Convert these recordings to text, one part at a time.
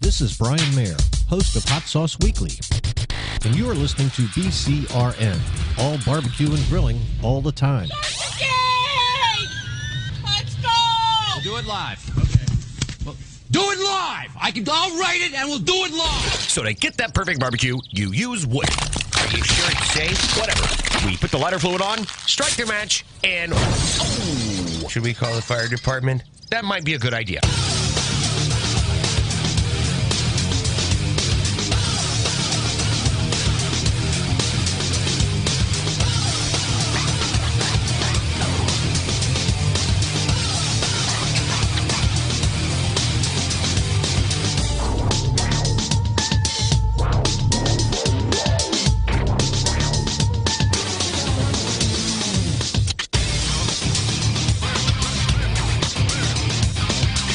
This is Brian Mayer, host of Hot Sauce Weekly, and you are listening to BCRN, all barbecue and grilling all the time. Let's go! We'll do it live. Okay. Well, do it live! I'll write it and we'll do it live! So to get that perfect barbecue, you use wood. Are you sure it's safe? Whatever. We put the lighter fluid on, strike the match, and... Oh! Should we call the fire department? That might be a good idea.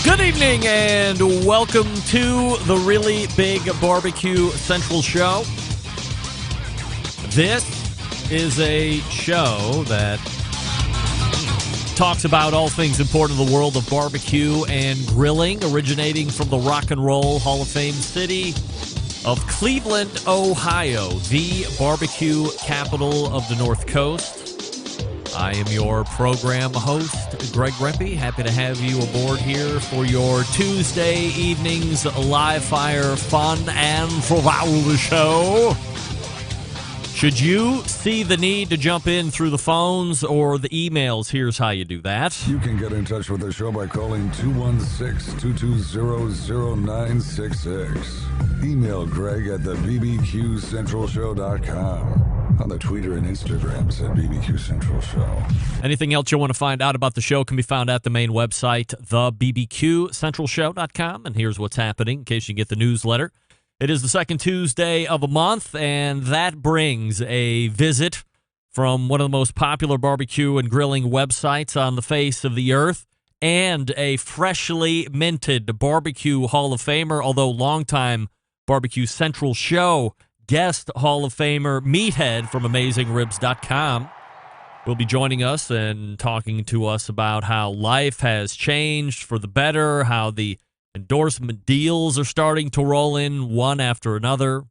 Good evening and welcome to the Really Big Barbecue Central Show. This is a show that talks about all things important in the world of barbecue and grilling, originating from the Rock and Roll Hall of Fame city of Cleveland, Ohio, the barbecue capital of the North Coast. I am your program host, Greg Rempe. Happy to have you aboard here for your Tuesday evening's live fire fun and frivolous show. Should you see the need to jump in through the phones or the emails, here's how you do that. You can get in touch with the show by calling 216-220-0966. Email Greg at the BBQCentralShow.com. On the Twitter and Instagrams at BBQ Central Show. Anything else you want to find out about the show can be found at the main website, thebbqcentralshow.com. And here's what's happening in case you get the newsletter. It is the second Tuesday of a month, and that brings a visit from one of the most popular barbecue and grilling websites on the face of the earth, and a freshly minted BBQ Hall of Famer, although longtime BBQ Central Show guest Hall of Famer Meathead from AmazingRibs.com will be joining us and talking to us about how life has changed for the better, how the endorsement deals are starting to roll in one after another,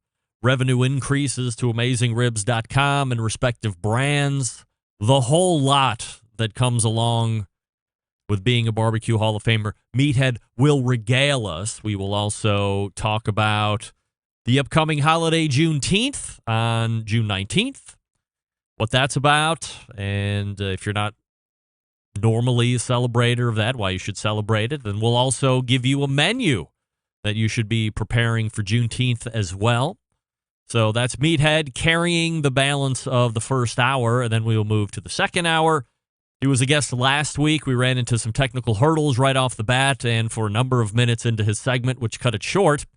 revenue increases to AmazingRibs.com and respective brands, the whole lot that comes along with being a BBQ Hall of Famer. Meathead will regale us. We will also talk about the upcoming holiday Juneteenth on June 19th, what that's about, and if you're not normally a celebrator of that, why you should celebrate it. And we'll also give you a menu that you should be preparing for Juneteenth as well. So that's Meathead carrying the balance of the first hour, and then we will move to the second hour. He was a guest last week. We ran into some technical hurdles right off the bat, and for a number of minutes into his segment, which cut it short.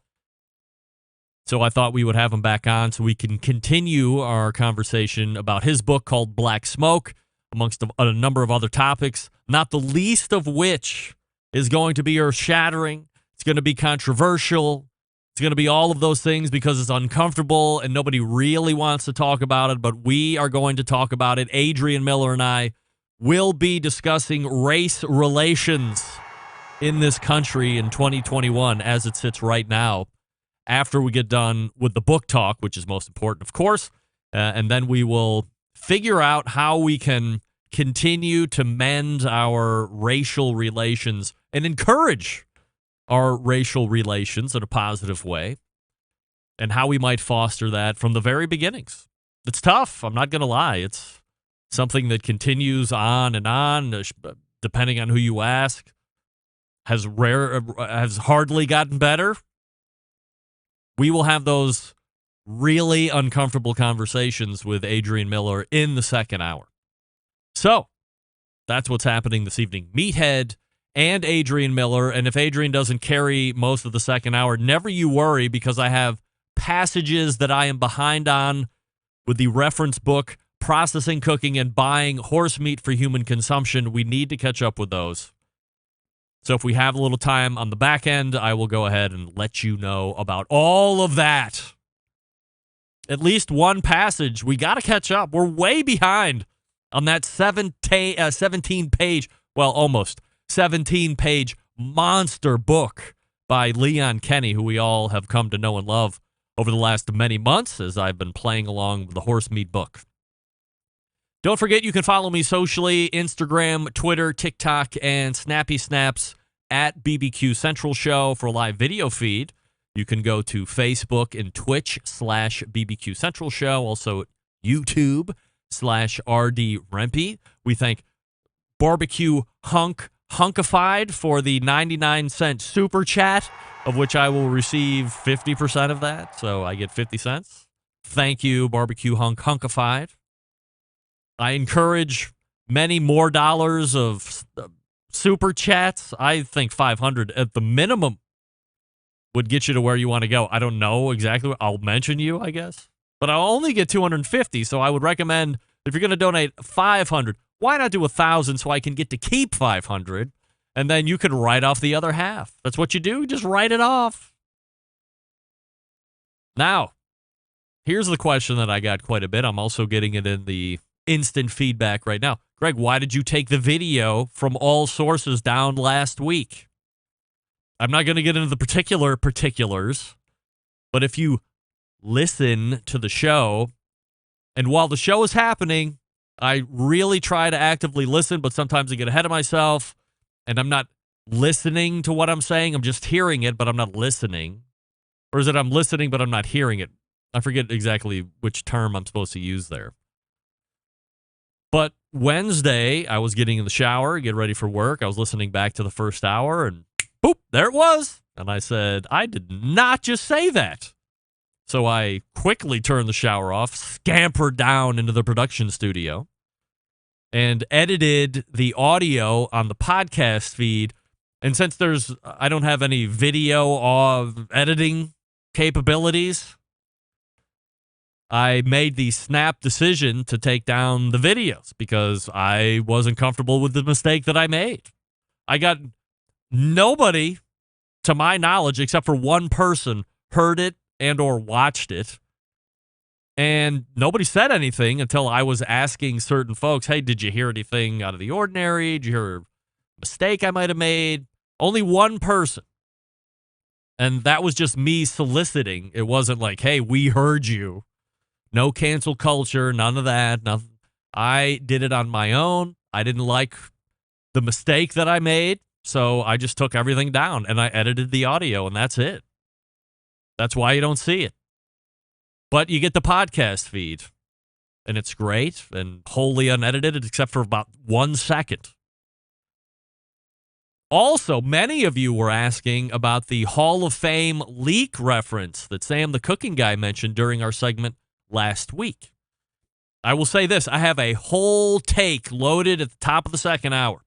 So I thought we would have him back on so we can continue our conversation about his book called Black Smoke, amongst a number of other topics, not the least of which is going to be earth-shattering. It's going to be controversial. It's going to be all of those things because it's uncomfortable and nobody really wants to talk about it, but we are going to talk about it. Adrian Miller and I will be discussing race relations in this country in 2021 as it sits right now, after we get done with the book talk, which is most important, of course, and then we will figure out how we can continue to mend our racial relations and encourage our racial relations in a positive way, and how we might foster that from the very beginnings. It's tough. I'm not going to lie. It's something that continues on and on, depending on who you ask, has hardly gotten better. We will have those really uncomfortable conversations with Adrian Miller in the second hour. So, that's what's happening this evening. Meathead and Adrian Miller, and if Adrian doesn't carry most of the second hour, never you worry, because I have passages that I am behind on with the reference book, Processing, Cooking, and Buying Horse Meat for Human Consumption. We need to catch up with those. So if we have a little time on the back end, I will go ahead and let you know about all of that. At least one passage. We got to catch up. We're way behind on that 17-page, well, almost 17-page monster book by Leon Kenny, who we all have come to know and love over the last many months as I've been playing along with the Horse Meat book. Don't forget, you can follow me socially, Instagram, Twitter, TikTok, and Snappy Snaps at BBQ Central Show for a live video feed. You can go to Facebook and Twitch/BBQ Central Show, also YouTube/RD Rempe. We thank Barbecue Hunkified for the 99-cent super chat, of which I will receive 50% of that, so I get 50 cents. Thank you, Barbecue Hunkified. I encourage many more dollars of super chats. I think 500 at the minimum would get you to where you want to go. I don't know exactly. I'll mention you, I guess. But I'll only get 250, so I would recommend if you're going to donate 500, why not do 1,000 so I can get to keep 500, and then you can write off the other half. That's what you do. Just write it off. Now, here's the question that I got quite a bit. I'm also getting it in the instant feedback right now. Greg, why did you take the video from all sources down last week? I'm not going to get into the particulars, but if you listen to the show, and while the show is happening, I really try to actively listen, but sometimes I get ahead of myself, and I'm not listening to what I'm saying. I'm just hearing it, but I'm not listening. Or is it I'm listening, but I'm not hearing it? I forget exactly which term I'm supposed to use there. But Wednesday, I was getting in the shower, get ready for work. I was listening back to the first hour, and boop, there it was. And I said, I did not just say that. So I quickly turned the shower off, scampered down into the production studio, and edited the audio on the podcast feed. And since I don't have any video of editing capabilities, I made the snap decision to take down the videos because I wasn't comfortable with the mistake that I made. I got nobody, to my knowledge, except for one person, heard it and or watched it. And nobody said anything until I was asking certain folks, hey, did you hear anything out of the ordinary? Did you hear a mistake I might have made? Only one person. And that was just me soliciting. It wasn't like, hey, we heard you. No cancel culture, none of that. Nothing. I did it on my own. I didn't like the mistake that I made, so I just took everything down and I edited the audio, and that's it. That's why you don't see it. But you get the podcast feed, and it's great and wholly unedited except for about 1 second. Also, many of you were asking about the Hall of Fame leak reference that Sam the Cooking Guy mentioned during our segment last week. I will say this, I have a whole take loaded at the top of the second hour.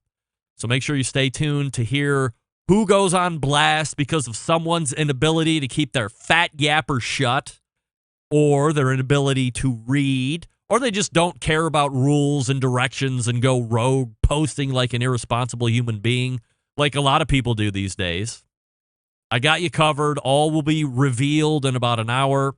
So make sure you stay tuned to hear who goes on blast because of someone's inability to keep their fat yapper shut, or their inability to read, or they just don't care about rules and directions and go rogue, posting like an irresponsible human being, like a lot of people do these days. I got you covered. All will be revealed in about an hour.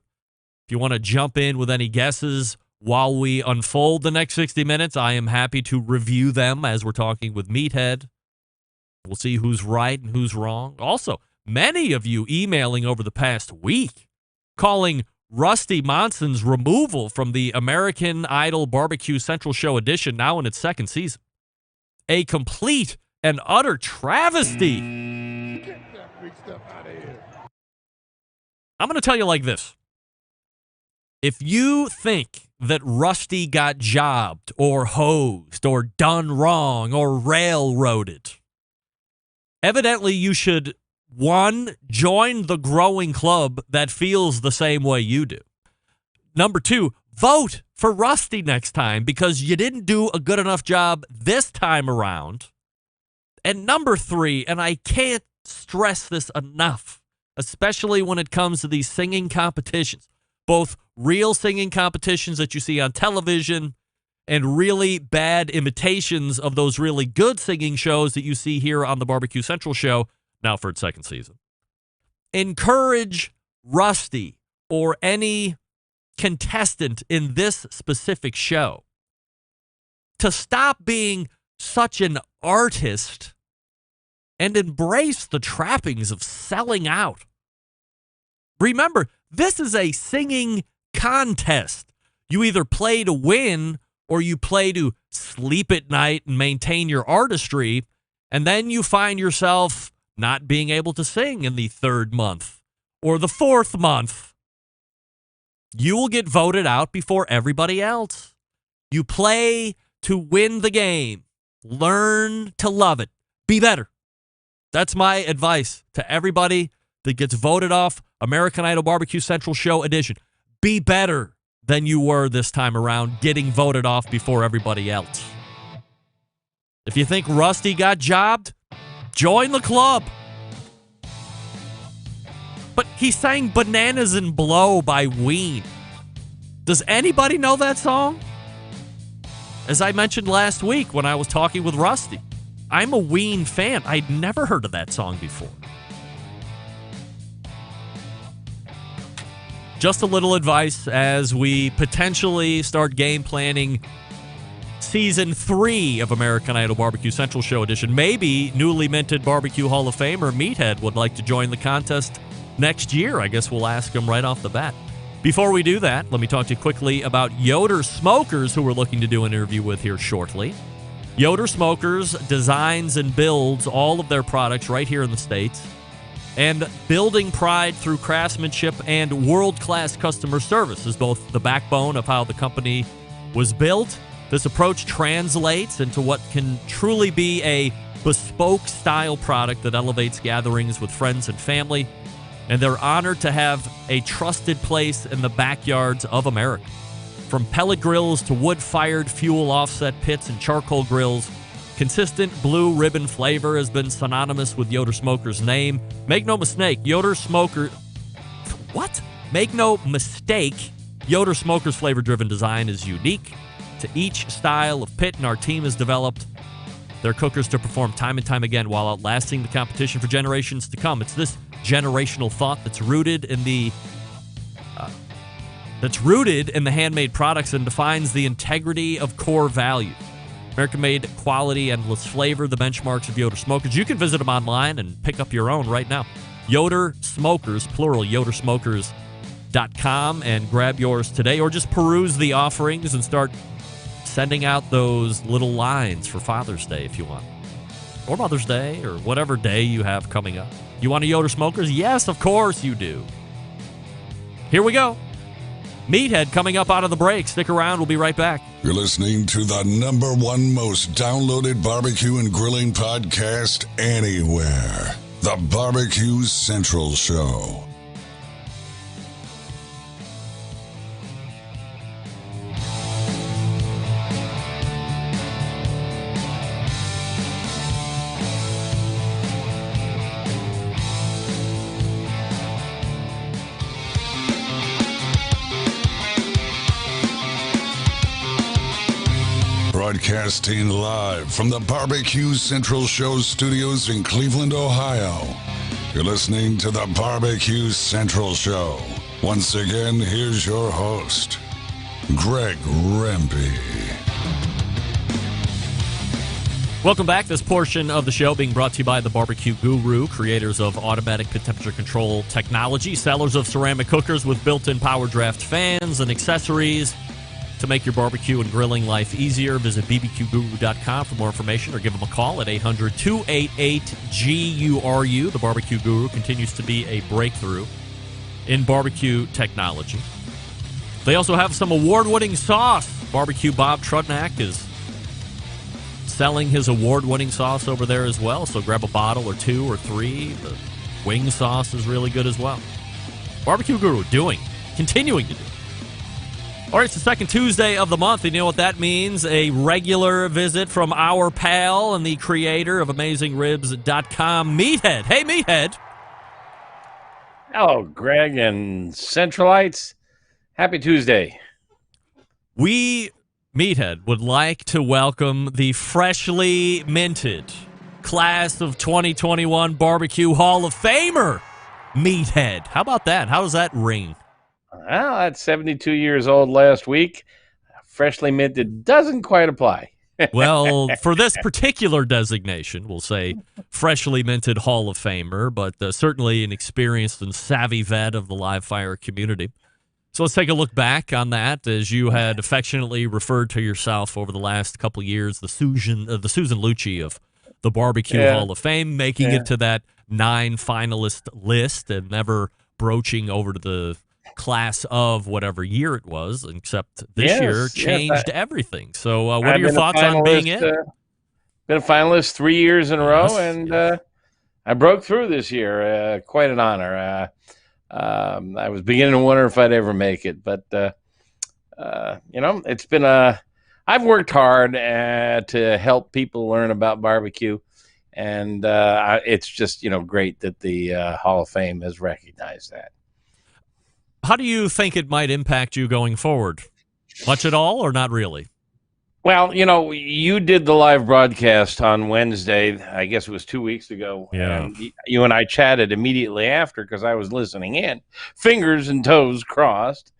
If you want to jump in with any guesses while we unfold the next 60 minutes, I am happy to review them as we're talking with Meathead. We'll see who's right and who's wrong. Also, many of you emailing over the past week, calling Rusty Monson's removal from the American Idol Barbecue Central Show edition, now in its second season, a complete and utter travesty. Get that big stuff out of here. I'm going to tell you like this. If you think that Rusty got jobbed or hosed or done wrong or railroaded, evidently you should, 1, join the growing club that feels the same way you do. Number 2, vote for Rusty next time because you didn't do a good enough job this time around. And number 3, and I can't stress this enough, especially when it comes to these singing competitions, both real singing competitions that you see on television and really bad imitations of those really good singing shows that you see here on the Barbecue Central Show, now for its second season. Encourage Rusty or any contestant in this specific show to stop being such an artist and embrace the trappings of selling out. Remember, this is a singing contest. You either play to win or you play to sleep at night and maintain your artistry, and then you find yourself not being able to sing in the third month or the fourth month. You will get voted out before everybody else. You play to win the game. Learn to love it. Be better. That's my advice to everybody that gets voted off American Idol Barbecue Central Show Edition. Be better than you were this time around, getting voted off before everybody else. If you think Rusty got jobbed, join the club. But he sang Bananas and Blow by Ween. Does anybody know that song? As I mentioned last week when I was talking with Rusty, I'm a Ween fan. I'd never heard of that song before. Just a little advice as we potentially start game planning Season 3 of American Idol Barbecue Central Show Edition. Maybe newly minted BBQ Hall of Famer Meathead would like to join the contest next year. I guess we'll ask him right off the bat. Before we do that, let me talk to you quickly about Yoder Smokers, who we're looking to do an interview with here shortly. Yoder Smokers designs and builds all of their products right here in the States, and building pride through craftsmanship and world-class customer service is both the backbone of how the company was built. This approach translates into what can truly be a bespoke-style product that elevates gatherings with friends and family, and they're honored to have a trusted place in the backyards of America. From pellet grills to wood-fired fuel offset pits and charcoal grills, consistent blue ribbon flavor has been synonymous with Yoder Smokers' name. Make no mistake, Yoder Smokers flavor-driven design is unique to each style of pit, and our team has developed their cookers to perform time and time again while outlasting the competition for generations to come. It's this generational thought that's rooted in the handmade products and defines the integrity of core value. American-made quality, endless flavor, the benchmarks of Yoder Smokers. You can visit them online and pick up your own right now. Yoder Smokers, plural, yodersmokers.com, and grab yours today, or just peruse the offerings and start sending out those little lines for Father's Day if you want, or Mother's Day, or whatever day you have coming up. You want a Yoder Smokers? Yes, of course you do. Here we go. Meathead coming up out of the break. Stick around. We'll be right back. You're listening to the #1 most downloaded barbecue and grilling podcast anywhere. The BBQ Central Show. Broadcasting live from the BBQ Central Show studios in Cleveland, Ohio. You're listening to the BBQ Central Show. Once again, here's your host, Greg Rempe. Welcome back. This portion of the show being brought to you by the Barbecue Guru, creators of automatic pit temperature control technology, sellers of ceramic cookers with built-in power draft fans and accessories. To make your barbecue and grilling life easier, visit bbqguru.com for more information or give them a call at 800-288-GURU. The Barbecue Guru continues to be a breakthrough in barbecue technology. They also have some award-winning sauce. Barbecue Bob Trudnak is selling his award-winning sauce over there as well, so grab a bottle or two or three. The wing sauce is really good as well. Barbecue Guru continuing to do. All right, it's the second Tuesday of the month. You know what that means? A regular visit from our pal and the creator of AmazingRibs.com, Meathead. Hey, Meathead. Hello, Greg and Centralites. Happy Tuesday. We, Meathead, would like to welcome the freshly minted class of 2021 Barbecue Hall of Famer, Meathead. How about that? How does that ring? Well, that's 72 years old last week. Freshly minted doesn't quite apply. Well, for this particular designation, we'll say freshly minted Hall of Famer, but certainly an experienced and savvy vet of the live fire community. So let's take a look back on that, as you had affectionately referred to yourself over the last couple of years, the Susan Lucci of the BBQ Hall of Fame, making it to that 9 finalist list and never broaching over to the class of whatever year it was, except this year changed everything. So what are your thoughts on being in? Been a finalist 3 years in a row, and I broke through this year. Quite an honor. I was beginning to wonder if I'd ever make it, but it's been I've worked hard to help people learn about barbecue, and it's just great that the Hall of Fame has recognized that. How do you think it might impact you going forward? Much at all, or not really? Well, you did the live broadcast on Wednesday. I guess it was 2 weeks ago. Yeah. And you and I chatted immediately after because I was listening in, fingers and toes crossed.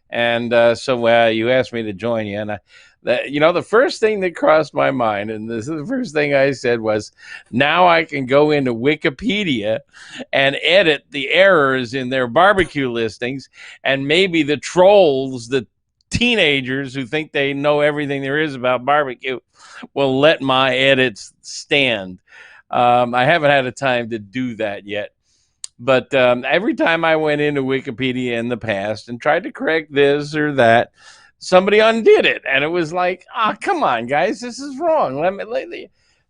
And so you asked me to join you. And the first thing that crossed my mind, and this is the first thing I said, was now I can go into Wikipedia and edit the errors in their barbecue listings, and maybe the trolls, the teenagers who think they know everything there is about barbecue, will let my edits stand. I haven't had a time to do that yet. But every time I went into Wikipedia in the past and tried to correct this or that, somebody undid it. And it was like, come on, guys, this is wrong.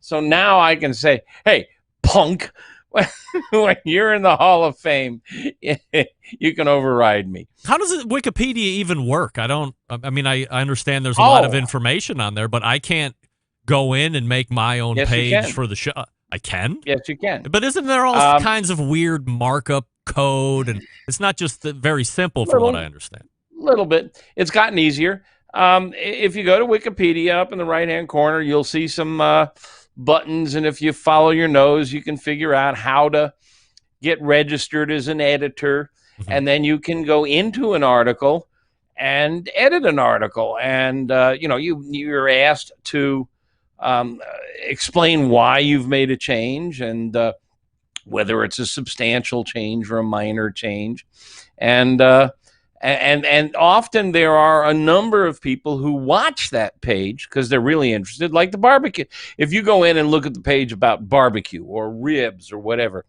So now I can say, hey, punk, when you're in the Hall of Fame, you can override me. How does Wikipedia even work? I understand there's a lot of information on there, but I can't go in and make my own page for the show. I can? Yes, you can. But isn't there all kinds of weird markup code? And it's not just very simple from what I understand. A little bit. It's gotten easier. If you go to Wikipedia, up in the right-hand corner, you'll see some buttons. And if you follow your nose, you can figure out how to get registered as an editor. Mm-hmm. And then you can go into an article and edit an article. And, you're asked to explain why you've made a change and whether it's a substantial change or a minor change. And often there are a number of people who watch that page because they're really interested, like the barbecue. If you go in and look at the page about barbecue or ribs or whatever,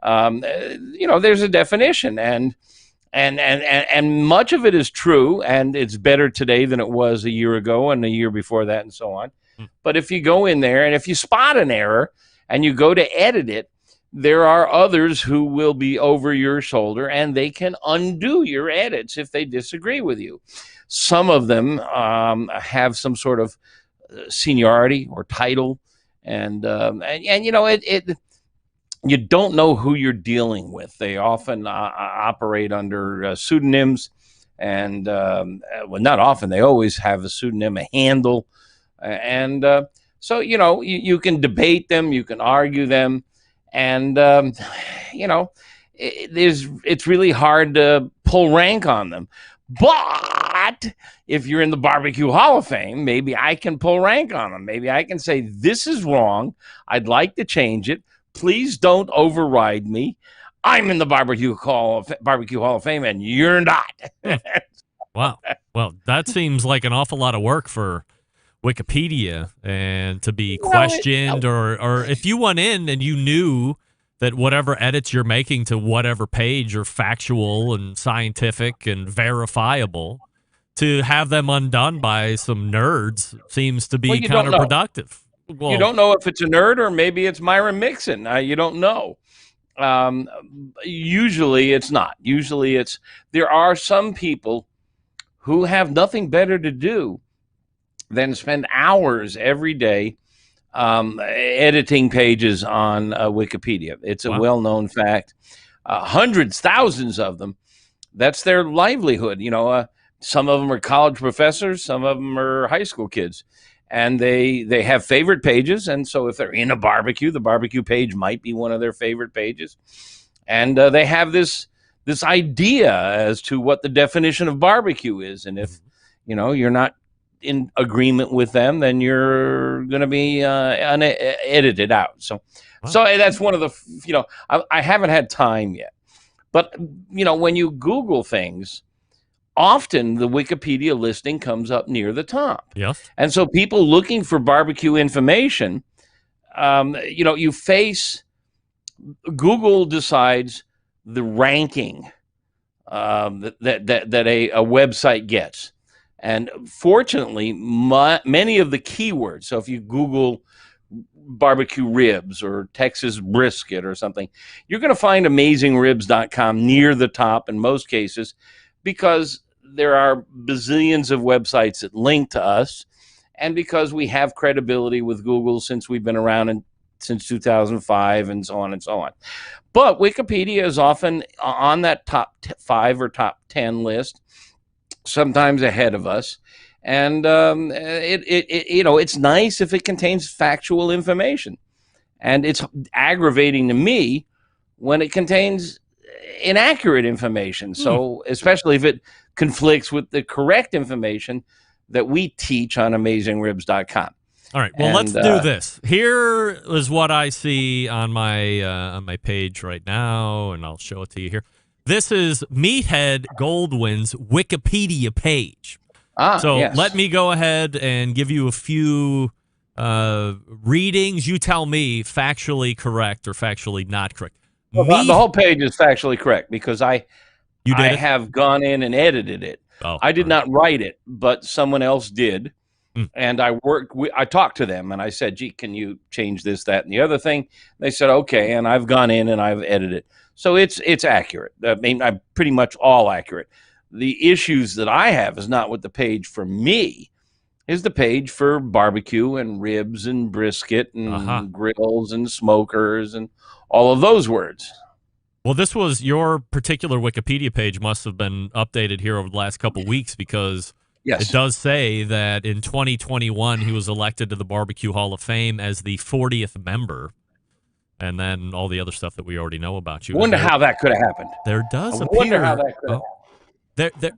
there's a definition, and much of it is true, and it's better today than it was a year ago and a year before that and so on. But if you go in there and if you spot an error and you go to edit it, there are others who will be over your shoulder and they can undo your edits if they disagree with you. Some of them have some sort of seniority or title, and you don't know who you're dealing with. They often operate under pseudonyms, and not often. They always have a pseudonym, a handle. So you can debate them, you can argue them, and it's really hard to pull rank on them. But if you're in the BBQ Hall of Fame, maybe I can pull rank on them. Maybe I can say, this is wrong. I'd like to change it. Please don't override me. I'm in the BBQ Hall of Fame, and you're not. Wow. Well, that seems like an awful lot of work for Wikipedia, and to be questioned, or if you went in and you knew that whatever edits you're making to whatever page are factual and scientific and verifiable, to have them undone by some nerds seems to be counterproductive. Well, you don't know if it's a nerd or maybe it's Myron Mixon. You don't know. Usually it's not. Usually there are some people who have nothing better to do than spend hours every day editing pages on Wikipedia. It's a well-known fact. Hundreds, thousands of them. That's their livelihood. Some of them are college professors. Some of them are high school kids. And they have favorite pages. And so if they're in a barbecue, the barbecue page might be one of their favorite pages. And they have this idea as to what the definition of barbecue is. And if, you're not in agreement with them, then you're going to be edited out. So, that's one of the, I haven't had time yet. But, when you Google things, often the Wikipedia listing comes up near the top. Yes. And so people looking for barbecue information, you face, Google decides the ranking that a website gets. And fortunately, many of the keywords, so if you Google barbecue ribs or Texas brisket or something, you're going to find AmazingRibs.com near the top in most cases, because there are bazillions of websites that link to us, and because we have credibility with Google since we've been around since 2005 and so on and so on. But Wikipedia is often on that top 5 or top 10 list, sometimes ahead of us. And it's nice if it contains factual information. And it's aggravating to me when it contains inaccurate information. So especially if it conflicts with the correct information that we teach on AmazingRibs.com. All right. Well, let's do this. Here is what I see on my page right now, and I'll show it to you here. This is Meathead Goldwyn's Wikipedia page. Yes. Let me go ahead and give you a few readings. You tell me factually correct or factually not correct. Well, the whole page is factually correct because I have gone in and edited it. I did not write it, but someone else did. And I talked to them and I said, gee, can you change this, that, and the other thing? They said, okay. And I've gone in and I've edited it. So it's accurate. I mean, I'm pretty much all accurate. The issues that I have is not with the page for me, is the page for barbecue and ribs and brisket and grills and smokers and all of those words. Well, this was your particular Wikipedia page must have been updated here over the last couple of weeks because it does say that in 2021 he was elected to the BBQ Hall of Fame as the 40th member. And then all the other stuff that we already know about you. I wonder how that could have happened. There does appear. I wonder how that could have happened.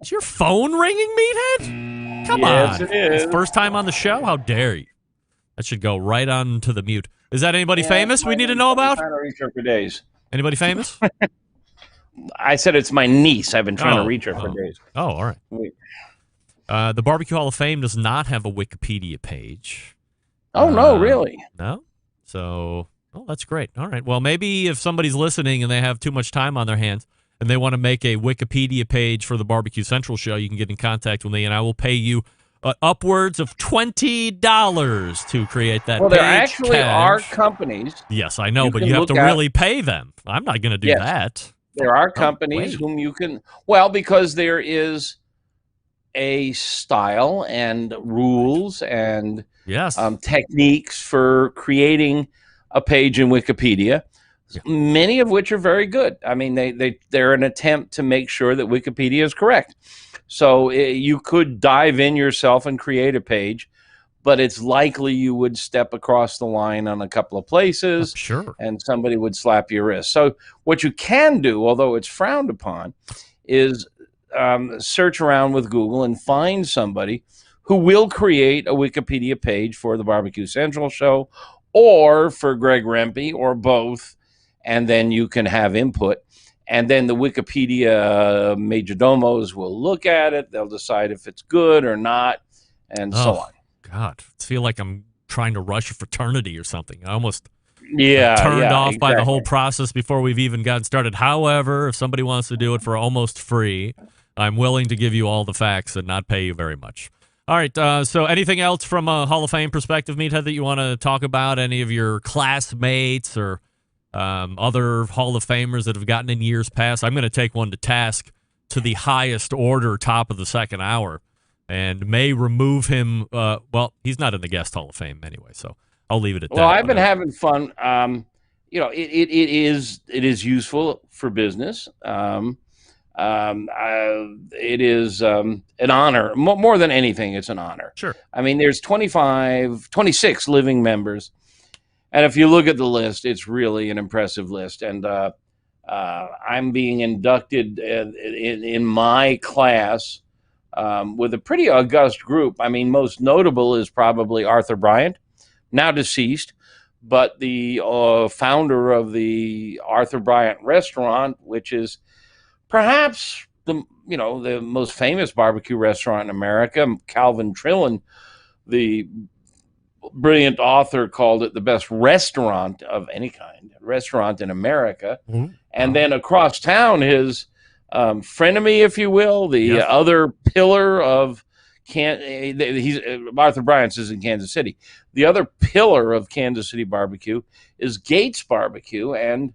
Is your phone ringing, Meathead? Come on. Yes, it is. First time on the show? How dare you? That should go right on to the mute. Is that anybody famous we need to know about? I've been trying to reach her for days. Anybody famous? I said it's my niece. I've been trying to reach her for days. Oh, all right. Wait. The BBQ Hall of Fame does not have a Wikipedia page. Oh, no, really? No? So, that's great. All right. Well, maybe if somebody's listening and they have too much time on their hands and they want to make a Wikipedia page for the Barbecue Central show, you can get in contact with me and I will pay you upwards of $20 to create that page. Well, there actually are companies. Yes, I know, but you have to really pay them. I'm not going to do that. There are companies whom you can, because there is a style and rules and techniques for creating a page in Wikipedia, many of which are very good. I mean, they're an attempt to make sure that Wikipedia is correct. So you could dive in yourself and create a page, but it's likely you would step across the line on a couple of places. Sure. And somebody would slap your wrist. So what you can do, although it's frowned upon, is search around with Google and find somebody who will create a Wikipedia page for the Barbecue Central show or for Greg Rempe or both, and then you can have input. And then the Wikipedia majordomos will look at it. They'll decide if it's good or not, and so on. God, I feel like I'm trying to rush a fraternity or something. I almost turned off by the whole process before we've even gotten started. However, if somebody wants to do it for almost free, I'm willing to give you all the facts and not pay you very much. All right, so anything else from a Hall of Fame perspective, Meathead, that you want to talk about? Any of your classmates or other Hall of Famers that have gotten in years past? I'm going to take one to task to the highest order, top of the second hour, and may remove him. He's not in the guest Hall of Fame anyway, so I'll leave it at that. Well, I've been having fun. It is useful for business. It is an honor. More than anything, it's an honor. Sure. I mean, there's 26 living members. And if you look at the list, it's really an impressive list. And I'm being inducted in my class with a pretty august group. I mean, most notable is probably Arthur Bryant, now deceased, but the founder of the Arthur Bryant restaurant, which is perhaps the most famous barbecue restaurant in America. Calvin Trillin, the brilliant author, called it the best restaurant of any kind, restaurant in America. Mm-hmm. And then across town, his frenemy, if you will, the other pillar of Arthur Bryant's is in Kansas City. The other pillar of Kansas City barbecue is Gates Barbecue, and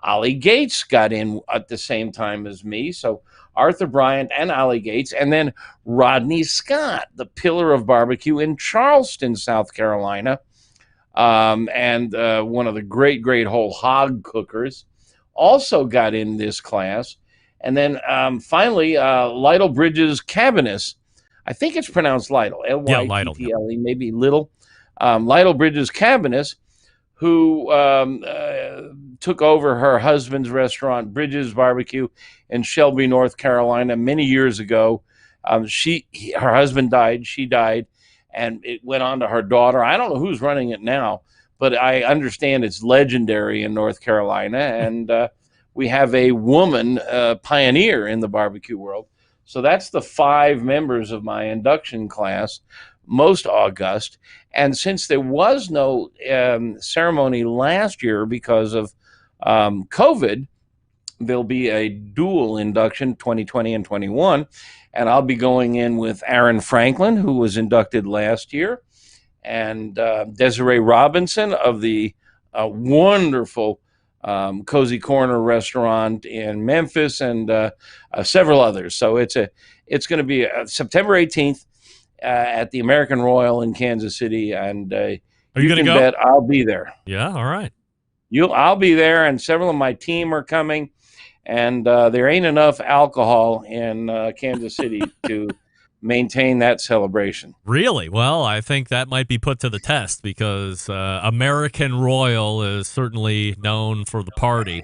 Ollie Gates got in at the same time as me. So Arthur Bryant and Ollie Gates, and then Rodney Scott, the pillar of barbecue in Charleston, South Carolina, and one of the great whole hog cookers, also got in this class. And then finally, Lytle Bridges Cabanis. I think it's pronounced Lytle, Lytle, maybe Little. Lytle Bridges Cabanis, who took over her husband's restaurant, Bridges Barbecue, in Shelby, North Carolina, many years ago. Her husband died, she died, and it went on to her daughter. I don't know who's running it now, but I understand it's legendary in North Carolina, and we have a woman pioneer in the barbecue world. So that's the 5 members of my induction class, most august. And since there was no ceremony last year because of COVID, there'll be a dual induction, 2020 and 21. And I'll be going in with Aaron Franklin, who was inducted last year, and Desiree Robinson of the wonderful Cozy Corner restaurant in Memphis, and several others. So it's going to be September 18th at the American Royal in Kansas City, and are you going to go? Bet I'll be there. Yeah, all right. I'll be there, and several of my team are coming, and there ain't enough alcohol in Kansas City to maintain that celebration. Really? Well, I think that might be put to the test, because American Royal is certainly known for the party,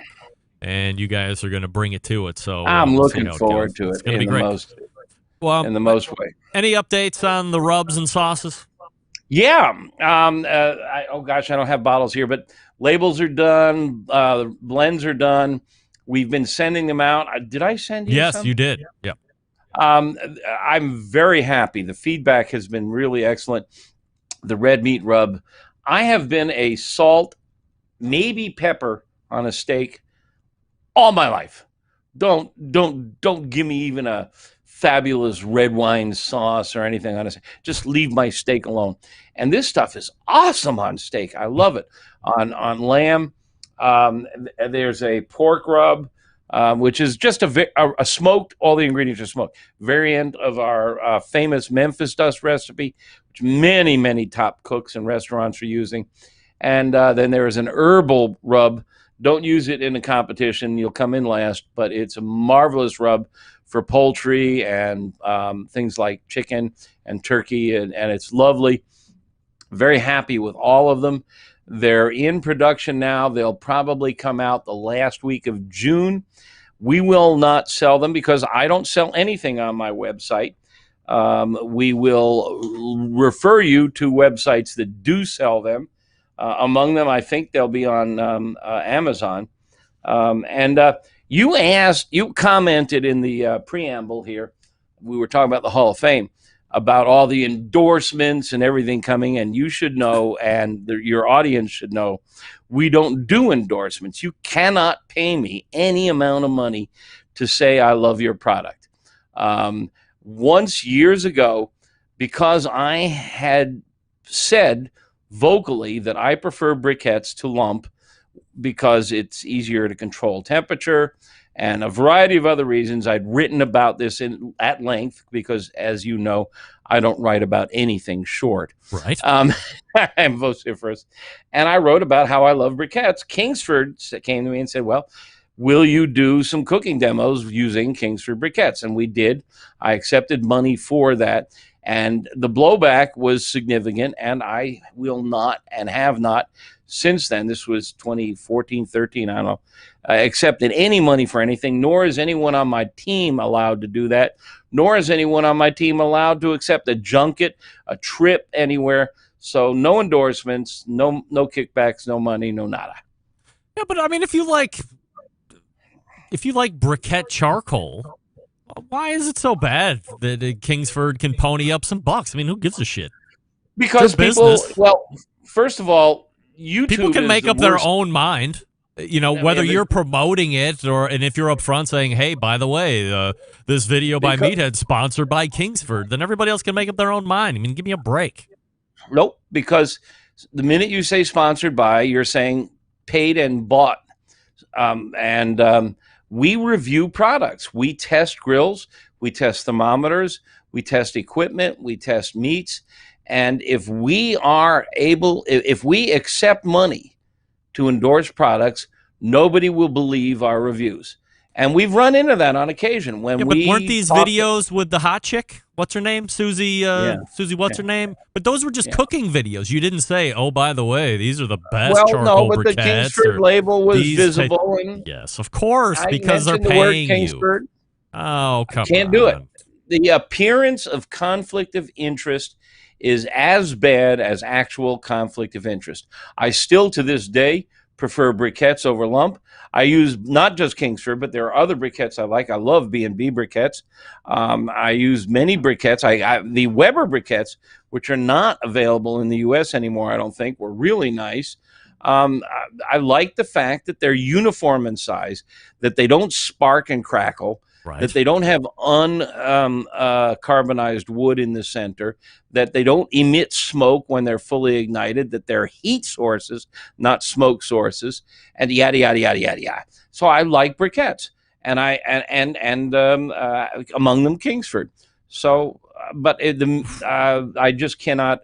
and you guys are going to bring it to it. So I'm looking forward to it. It's going to be great. In the most way. Any updates on the rubs and sauces? Yeah. I don't have bottles here, but labels are done. Blends are done. We've been sending them out. Did I send you some? Yes, you did. Yeah. I'm very happy. The feedback has been really excellent. The red meat rub. I have been a salt, maybe pepper on a steak all my life. Don't give me even a fabulous red wine sauce or anything on it. Just leave my steak alone. And this stuff is awesome on steak. I love it. On lamb, there's a pork rub, which is just a smoked, all the ingredients are smoked, variant of our famous Memphis dust recipe, which many top cooks and restaurants are using. And then there is an herbal rub. Don't use it in a competition. You'll come in last, but it's a marvelous rub for poultry and things like chicken and turkey, and it's lovely. Very happy with all of them. They're in production now. They'll probably come out the last week of June. We will not sell them because I don't sell anything on my website. We will refer you to websites that do sell them. Among them, I think they'll be on Amazon. You commented in the preamble here, we were talking about the Hall of Fame, about all the endorsements and everything coming, and you should know, and your audience should know, we don't do endorsements. You cannot pay me any amount of money to say I love your product. Once, years ago, because I had said vocally that I prefer briquettes to lump because it's easier to control temperature, and a variety of other reasons. I'd written about this at length because, as you know, I don't write about anything short. Right. I'm vociferous. And I wrote about how I love briquettes. Kingsford came to me and said, well, will you do some cooking demos using Kingsford briquettes? And we did. I accepted money for that. And the blowback was significant, and I will not and have not since then, this was 2014, 13, I don't know, accepted any money for anything, nor is anyone on my team allowed to do that, nor is anyone on my team allowed to accept a junket, a trip anywhere. So no endorsements, no kickbacks, no money, no nada. Yeah, but I mean, if you like briquette charcoal, why is it so bad that Kingsford can pony up some bucks? I mean, who gives a shit? Because people, well, first of all, YouTube people can make up their own mind. You know, whether you're promoting it and if you're up front saying, hey, by the way, this video by Meathead sponsored by Kingsford, then everybody else can make up their own mind. I mean, give me a break. Nope, because the minute you say sponsored by, you're saying paid and bought. We review products. We test grills. We test thermometers. We test equipment. We test meats. And if we accept money to endorse products, nobody will believe our reviews. And we've run into that on occasion when but weren't these videos with the hot chick? What's her name? Susie, what's her name? But those were just cooking videos. You didn't say, oh, by the way, these are the best charcoal briquettes. The Kingsford label was visible. Yes, of course, because they're paying you. Oh, come on. Can't do it. The appearance of conflict of interest is as bad as actual conflict of interest. I still, to this day, prefer briquettes over lump. I use not just Kingsford, but there are other briquettes I like. I love B&B briquettes. I use many briquettes. The Weber briquettes, which are not available in the U.S. anymore, I don't think, were really nice. I like the fact that they're uniform in size, that they don't spark and crackle, that they don't have uncarbonized wood in the center, that they don't emit smoke when they're fully ignited, that they're heat sources, not smoke sources, and yada, yada, yada, yada, yada. So I like briquettes, and among them Kingsford. So, but I just cannot,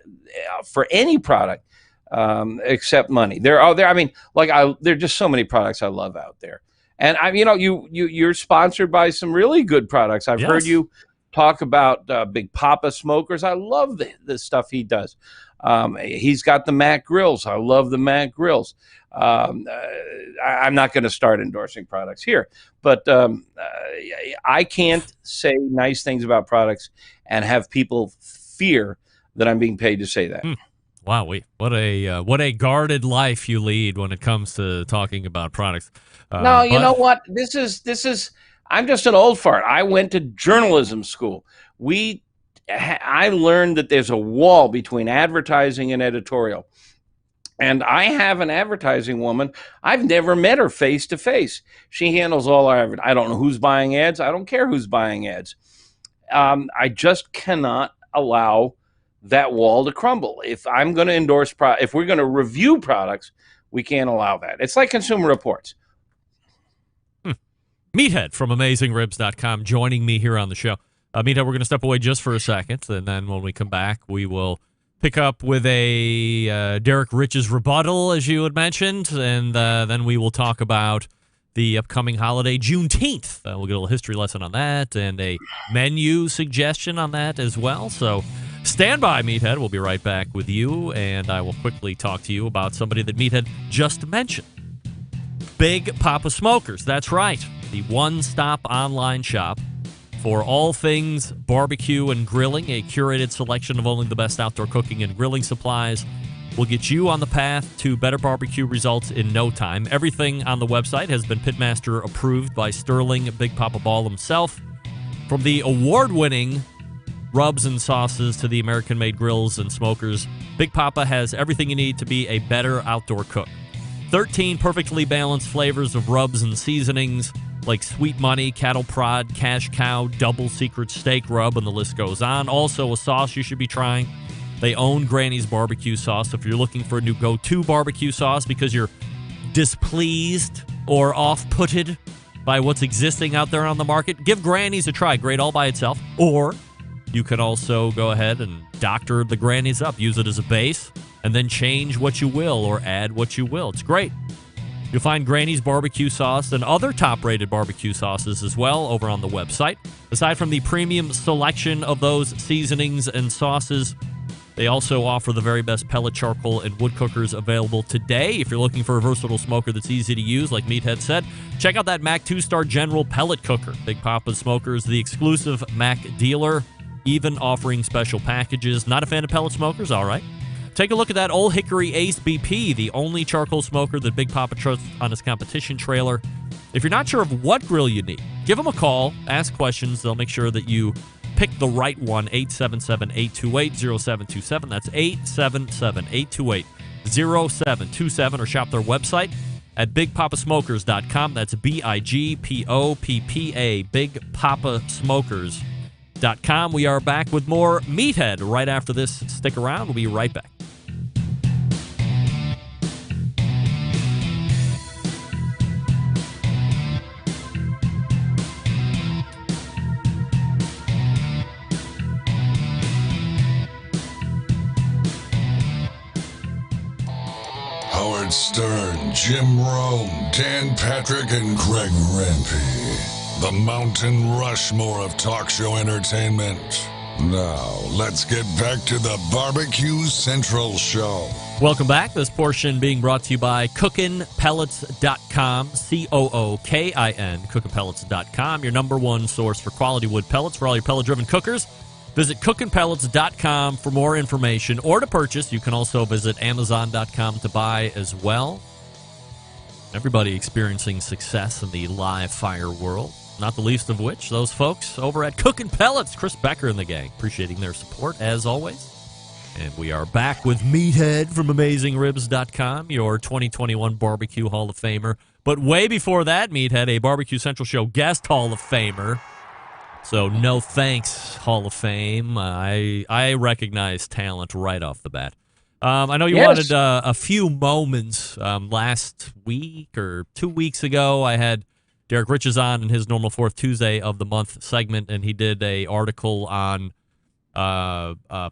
for any product, accept money. There are just so many products I love out there. And you're sponsored by some really good products. I've heard you talk about Big Papa smokers. I love the stuff he does. He's got the Mac grills. I love the Mac grills. I'm not going to start endorsing products here, but I can't say nice things about products and have people fear that I'm being paid to say that. Wow, what a guarded life you lead when it comes to talking about products. No, you know what? This is. I'm just an old fart. I went to journalism school. I learned that there's a wall between advertising and editorial. And I have an advertising woman. I've never met her face to face. She handles all our advertising. I don't know who's buying ads. I don't care who's buying ads. I just cannot allow that wall to crumble. If I'm going to endorse if we're going to review products, we can't allow that. It's like Consumer Reports. Meathead from AmazingRibs.com joining me here on the show. Meathead, we're going to step away just for a second, and then when we come back, we will pick up with a Derek Rich's rebuttal, as you had mentioned, and then we will talk about the upcoming holiday, Juneteenth. We'll get a little history lesson on that and a menu suggestion on that as well. So stand by, Meathead. We'll be right back with you, and I will quickly talk to you about somebody that Meathead just mentioned. Big Papa Smokers. That's right. The one-stop online shop for all things barbecue and grilling. A curated selection of only the best outdoor cooking and grilling supplies will get you on the path to better barbecue results in no time. Everything on the website has been Pitmaster approved by Sterling Big Papa Ball himself. From the award-winning rubs and sauces to the American-made grills and smokers, Big Papa has everything you need to be a better outdoor cook. 13 perfectly balanced flavors of rubs and seasonings like Sweet Money, Cattle Prod, Cash Cow, Double Secret Steak Rub, and the list goes on. Also, a sauce you should be trying. They own Granny's Barbecue Sauce. If you're looking for a new go-to barbecue sauce because you're displeased or off-putted by what's existing out there on the market, give Granny's a try. Great all by itself. Or you can also go ahead and doctor the Granny's up. Use it as a base, and then change what you will or add what you will. It's great. You'll find Granny's barbecue sauce and other top-rated barbecue sauces as well over on the website. Aside from the premium selection of those seasonings and sauces, they also offer the very best pellet charcoal and wood cookers available today. If you're looking for a versatile smoker that's easy to use, like Meathead said, check out that Mac 2-star General pellet cooker. Big Papa's Smokers, the exclusive Mac dealer, even offering special packages. Not a fan of pellet smokers? All right. Take a look at that Old Hickory Ace BP, the only charcoal smoker that Big Papa trusts on his competition trailer. If you're not sure of what grill you need, give them a call, ask questions. They'll make sure that you pick the right one, 877-828-0727. That's 877-828-0727, or shop their website at bigpapasmokers.com. That's BIGPOPPA, bigpapasmokers.com. We are back with more Meathead right after this. Stick around. We'll be right back. Howard Stern, Jim Rome, Dan Patrick, and Greg Rempe. The Mountain Rushmore of talk show entertainment. Now, let's get back to the BBQ Central Show. Welcome back. This portion being brought to you by cookinpellets.com, COOKIN, cookinpellets.com, your number one source for quality wood pellets for all your pellet-driven cookers. Visit cookinpellets.com for more information or to purchase. You can also visit amazon.com to buy as well. Everybody experiencing success in the live fire world, not the least of which those folks over at Cookin' Pellets, Chris Becker and the gang, appreciating their support as always. And we are back with Meathead from AmazingRibs.com, your 2021 BBQ Hall of Famer. But way before that, Meathead, a BBQ Central Show guest Hall of Famer. So no thanks, Hall of Fame. I recognize talent right off the bat. I know you wanted a few moments. Last week or 2 weeks ago, I had Derek Riches on in his normal fourth Tuesday of the month segment, and he did an article on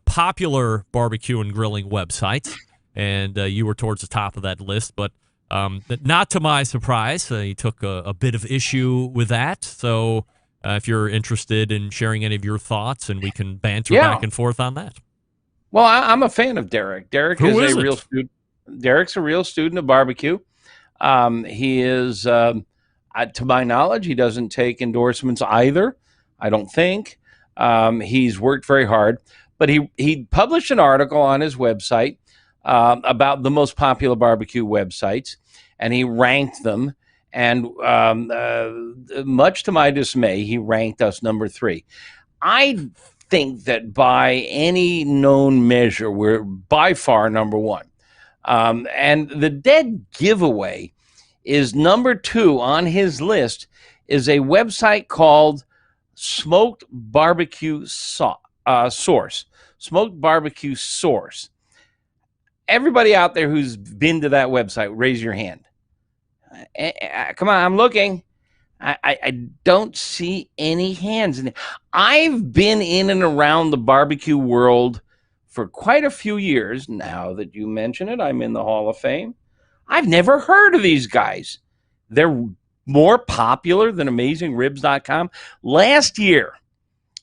popular barbecue and grilling websites, and you were towards the top of that list. But not to my surprise, he took a bit of issue with that. So if you're interested in sharing any of your thoughts, and we can banter back and forth on that. Well, I'm a fan of Derek. Derek is a real student. Derek's a real student of barbecue. He is, to my knowledge, he doesn't take endorsements either. I don't think. He's worked very hard, but he published an article on his website about the most popular barbecue websites, and he ranked them. And much to my dismay, he ranked us number 3. I think that by any known measure, we're by far number 1. And the dead giveaway is number 2 on his list is a website called Smoked Barbecue Source. Smoked Barbecue Source. Everybody out there who's been to that website, raise your hand. Come on, I'm looking. I don't see any hands in there. I've been in and around the barbecue world for quite a few years. Now that you mention it, I'm in the Hall of Fame. I've never heard of these guys. They're more popular than AmazingRibs.com. Last year,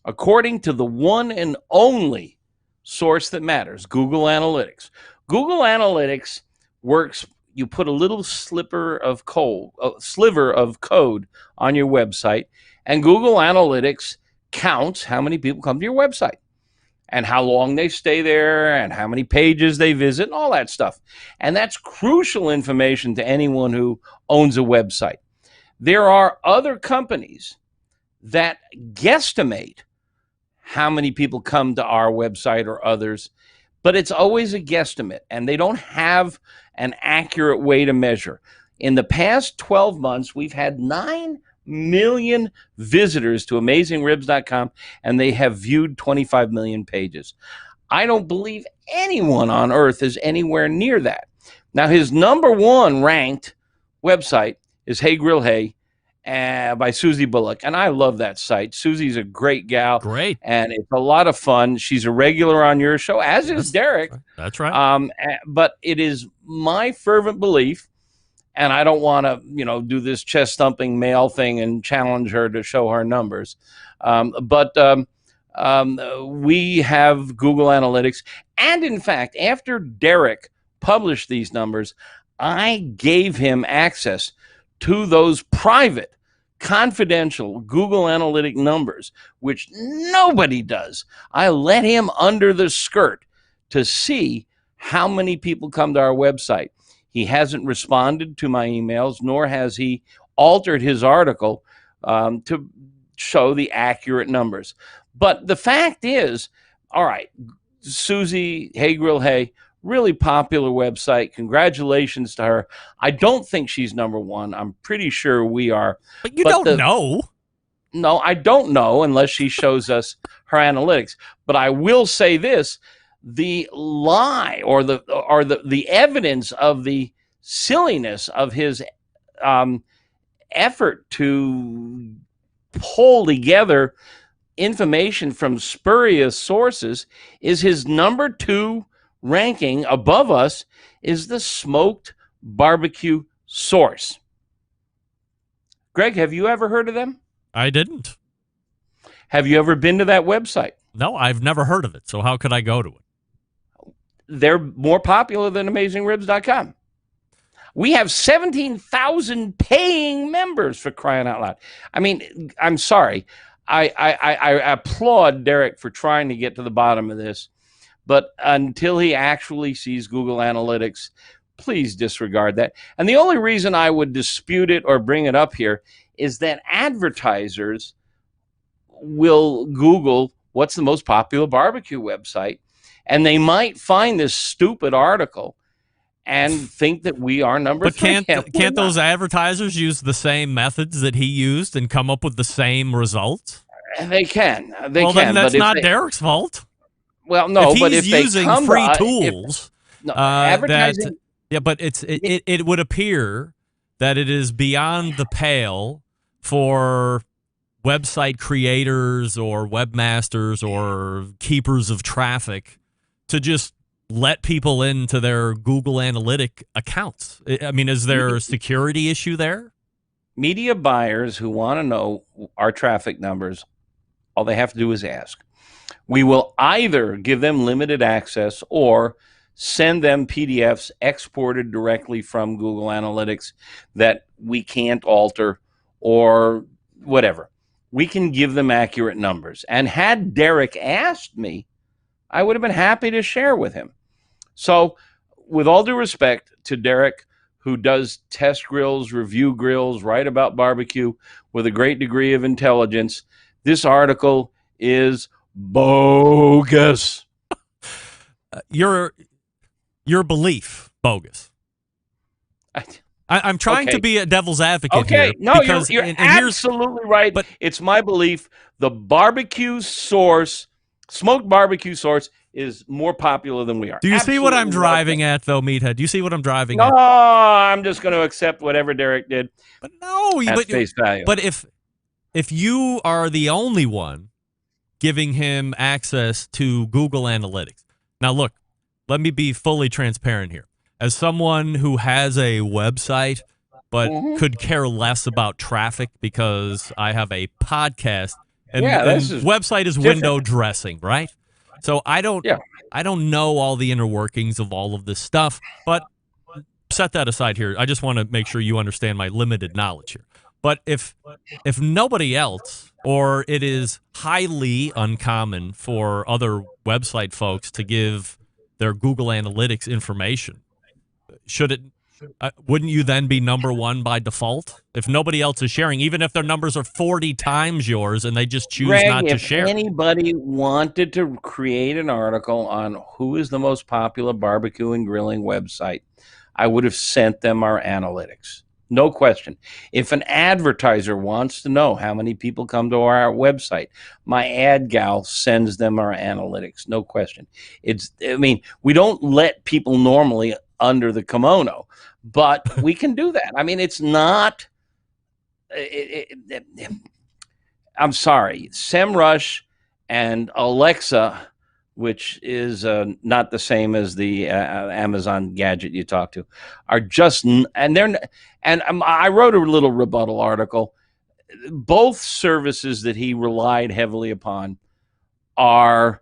according to the one and only source that matters, Google Analytics. Google Analytics works. You put a little sliver of code on your website, and Google Analytics counts how many people come to your website and how long they stay there and how many pages they visit and all that stuff. And that's crucial information to anyone who owns a website. There are other companies that guesstimate how many people come to our website or others, but it's always a guesstimate, and they don't have an accurate way to measure. In the past 12 months, we've had 9 million visitors to AmazingRibs.com, and they have viewed 25 million pages. I don't believe anyone on earth is anywhere near that. Now, his number 1 ranked website is Hey Grill Hey by Susie Bullock, and I love that site. Susie's a great gal. Great. And it's a lot of fun. She's a regular on your show, as is Derek. That's right. But it is my fervent belief, and I don't want to, do this chest thumping male thing and challenge her to show her numbers. But we have Google Analytics. And in fact, after Derek published these numbers, I gave him access to those private, confidential Google Analytic numbers, which nobody does. I let him under the skirt to see how many people come to our website. He hasn't responded to my emails, nor has he altered his article to show the accurate numbers. But the fact is, all right, Susie, Hey Grill Hey, really popular website. Congratulations to her. I don't think she's number one. I'm pretty sure we are. But you don't know. No, I don't know unless she shows us her analytics. But I will say this. The lie or the evidence of the silliness of his effort to pull together information from spurious sources is his number 2 ranking above us is the smoked barbecue source. Greg, have you ever heard of them? I didn't. Have you ever been to that website? No, I've never heard of it. So how could I go to it? They're more popular than AmazingRibs.com. We have 17,000 paying members, for crying out loud. I mean, I'm sorry. I applaud Derek for trying to get to the bottom of this. But until he actually sees Google Analytics, please disregard that. And the only reason I would dispute it or bring it up here is that advertisers will Google what's the most popular barbecue website, and they might find this stupid article and think that we are number 3. But can't those advertisers use the same methods that he used and come up with the same results? They can. Then that's not Derek's fault. Well, no, if but he's if they using come free to, tools, advertising. But it would appear that it is beyond the pale for website creators or webmasters or keepers of traffic to just let people into their Google Analytic accounts. I mean, is there a security issue there? Media buyers who want to know our traffic numbers, all they have to do is ask. We will either give them limited access or send them PDFs exported directly from Google Analytics that we can't alter or whatever. We can give them accurate numbers. And had Derek asked me, I would have been happy to share with him. So, with all due respect to Derek, who does test grills, review grills, write about barbecue with a great degree of intelligence, this article is bogus. Your belief, bogus. I'm trying to be a devil's advocate here. No, you're absolutely right. But it's my belief the barbecue source, smoked barbecue source, is more popular than we are. Do you see what I'm driving at, though, Meathead? Do you see what I'm driving at? No, I'm just going to accept whatever Derek did. But no, at face value. But if you are the only one giving him access to Google Analytics, now look, let me be fully transparent here. As someone who has a website but could care less about traffic because I have a podcast, and website is different. Window dressing, right? So I don't know all the inner workings of all of this stuff, but set that aside here. I just want to make sure you understand my limited knowledge here. But if nobody else, or it is highly uncommon for other website folks to give their Google Analytics information, wouldn't you then be number 1 by default? If nobody else is sharing, even if their numbers are 40 times yours and they just choose not to share. If anybody wanted to create an article on who is the most popular barbecue and grilling website, I would have sent them our analytics. No question. If an advertiser wants to know how many people come to our website, my ad gal sends them our analytics. No question. We don't let people normally under the kimono, but we can do that. I mean, it's not. I'm sorry, SEMrush and Alexa which is not the same as the Amazon gadget you talk to, are just I wrote a little rebuttal article. Both services that he relied heavily upon are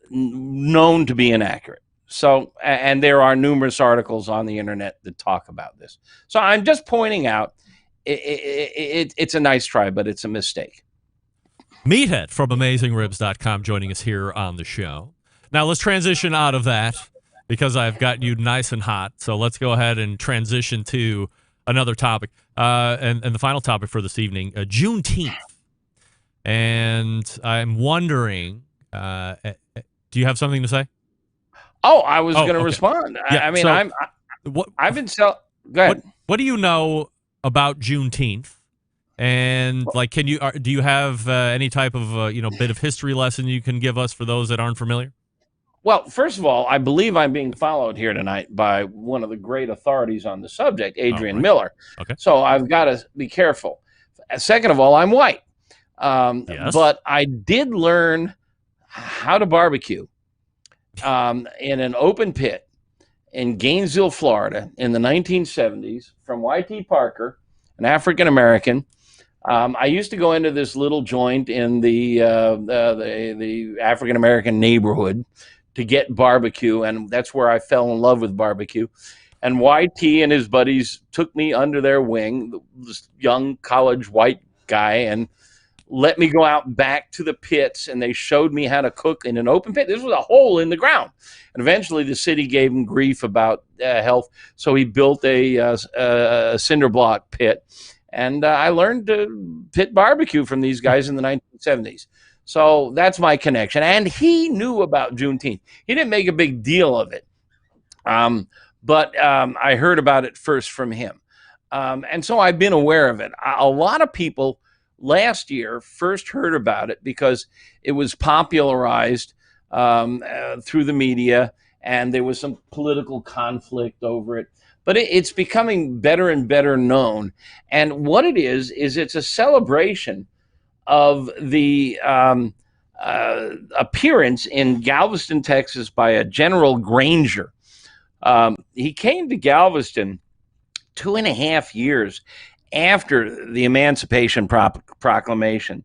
known to be inaccurate. So, and there are numerous articles on the internet that talk about this. So I'm just pointing out it's a nice try, but it's a mistake. Meathead from AmazingRibs.com joining us here on the show. Now let's transition out of that because I've got you nice and hot. So let's go ahead and transition to another topic. And the final topic for this evening, Juneteenth. And I'm wondering, do you have something to say? Oh, I was going to respond. Yeah, I mean, so I've been go ahead. What do you know about Juneteenth? And like, do you have any type of bit of history lesson you can give us for those that aren't familiar? Well, first of all, I believe I'm being followed here tonight by one of the great authorities on the subject, Adrian Miller. Okay. So I've got to be careful. Second of all, I'm white. Yes. But I did learn how to barbecue in an open pit in Gainesville, Florida in the 1970s from Y.T. Parker, an African-American. I used to go into this little joint in the African-American neighborhood to get barbecue, and that's where I fell in love with barbecue. And YT and his buddies took me under their wing, this young college white guy, and let me go out back to the pits, and they showed me how to cook in an open pit. This was a hole in the ground. And eventually the city gave him grief about health, so he built a cinder block pit. And I learned to pit barbecue from these guys in the 1970s. So that's my connection. And he knew about Juneteenth. He didn't make a big deal of it. But I heard about it first from him. And so I've been aware of it. A lot of people last year first heard about it because it was popularized through the media, and there was some political conflict over it. But it's becoming better and better known. And what it is it's a celebration of the appearance in Galveston, Texas by a General Granger. He came to Galveston 2.5 years after the Emancipation Proclamation.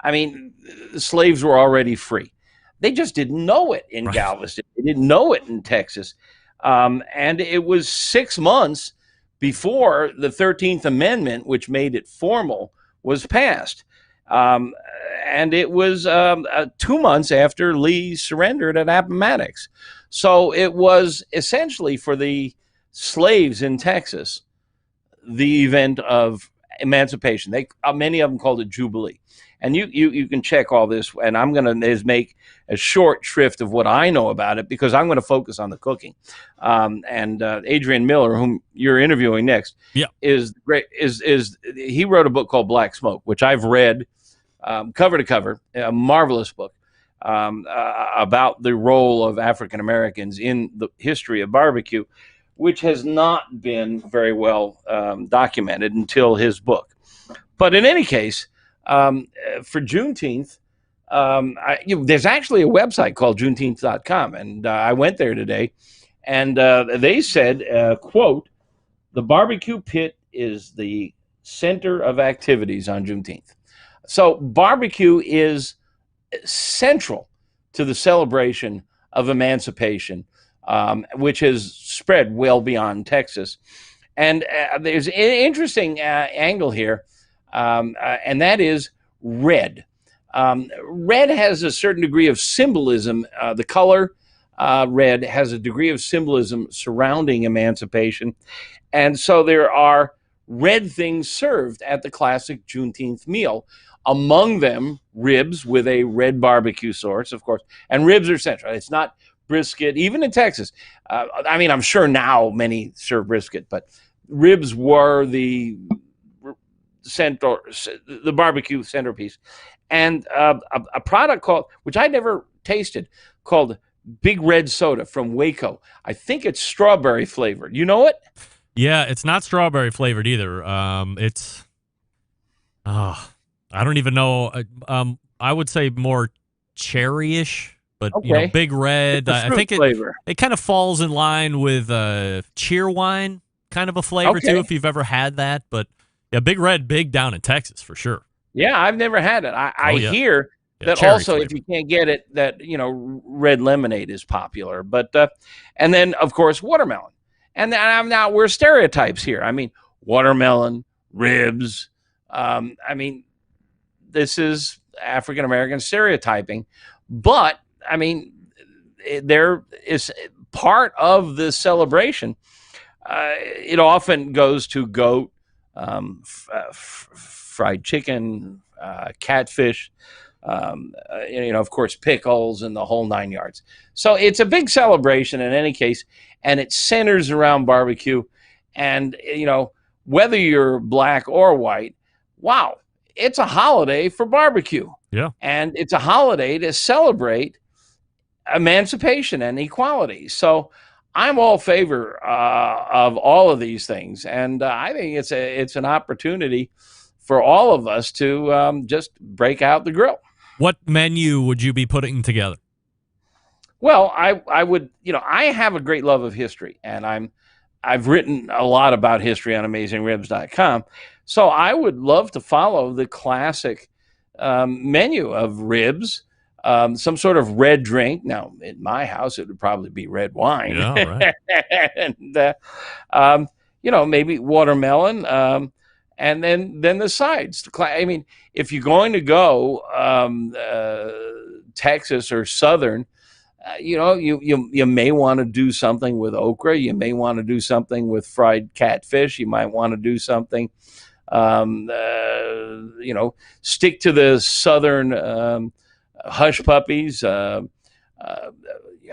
I mean, the slaves were already free. They just didn't know it in Galveston. They didn't know it in Texas. And it was 6 months before the 13th Amendment, which made it formal, was passed. And it was 2 months after Lee surrendered at Appomattox. So it was essentially for the slaves in Texas, the event of emancipation. Many of them called it Jubilee. And you can check all this, and I'm going to make a short shrift of what I know about it because I'm going to focus on the cooking. And Adrian Miller, whom you're interviewing next, is great. He wrote a book called Black Smoke, which I've read cover to cover, a marvelous book about the role of African Americans in the history of barbecue, which has not been very well documented until his book. But in any case, for Juneteenth, there's actually a website called Juneteenth.com, and I went there today, and they said, quote, "The barbecue pit is the center of activities on Juneteenth." So barbecue is central to the celebration of emancipation, which has spread well beyond Texas. And there's an interesting angle here, and that is red. Red has a certain degree of symbolism. The color red has a degree of symbolism surrounding emancipation. And so there are red things served at the classic Juneteenth meal. Among them, ribs with a red barbecue sauce, of course. And ribs are central. It's not brisket, even in Texas. I mean, I'm sure now many serve brisket, but ribs were the barbecue centerpiece. And a product called, which I never tasted, called Big Red Soda from Waco. I think it's strawberry flavored. You know it? Yeah, it's not strawberry flavored either. I don't even know. I would say more cherryish, but Okay. Big Red. The I fruit think flavor. it kind of falls in line with cheer wine, kind of a flavor Okay. too. If you've ever had that, but yeah, Big Red, big down in Texas for sure. Yeah, I've never had it. I yeah. hear that cherry also, flavor. if you can't get it, that red lemonade is popular. But and then of course watermelon. And now we're stereotypes here. I mean, watermelon, ribs. I mean, this is African American stereotyping, but I mean, there is part of the celebration. It often goes to goat, fried chicken, catfish, of course, pickles and the whole 9 yards. So it's a big celebration in any case, and it centers around barbecue. And, whether you're black or white, wow, it's a holiday for barbecue. Yeah. And it's a holiday to celebrate emancipation and equality. So I'm all favor of all of these things. And I think it's an opportunity for all of us to just break out the grill. What menu would you be putting together? Well, I would, I have a great love of history, and I've written a lot about history on AmazingRibs.com. So I would love to follow the classic menu of ribs, some sort of red drink. Now, in my house, it would probably be red wine. Yeah, right. And, maybe watermelon. And then the sides. I mean, if you're going to go Texas or Southern, you may want to do something with okra. You may want to do something with fried catfish. You might want to do something, stick to the Southern hush puppies. I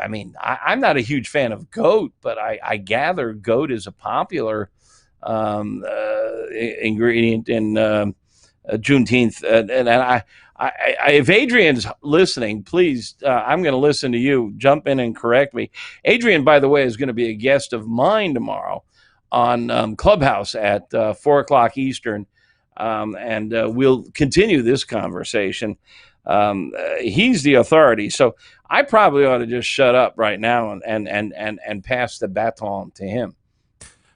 mean, I'm not a huge fan of goat, but I gather goat is a popular ingredient in Juneteenth. And I if Adrian's listening, please, I'm going to listen to you. Jump in and correct me. Adrian, by the way, is going to be a guest of mine tomorrow on Clubhouse at 4 o'clock Eastern. And we'll continue this conversation. He's the authority. So I probably ought to just shut up right now and pass the baton to him.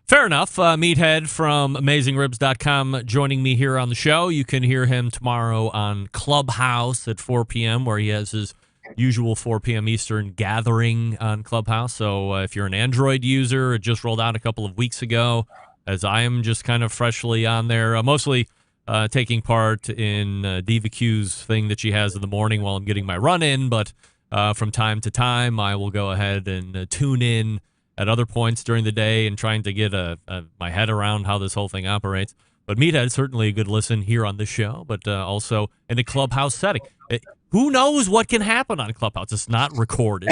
Fair enough. Meathead from AmazingRibs.com joining me here on the show. You can hear him tomorrow on Clubhouse at 4 p.m., where he has his usual 4 p.m. Eastern gathering on Clubhouse. So if you're an Android user, it just rolled out a couple of weeks ago, as I am just kind of freshly on there, mostly taking part in BBQ's thing that she has in the morning while I'm getting my run in. But from time to time, I will go ahead and tune in at other points during the day and trying to get my head around how this whole thing operates. But Meathead is certainly a good listen here on the show, but also in a Clubhouse setting. Who knows what can happen on Clubhouse? It's not recorded.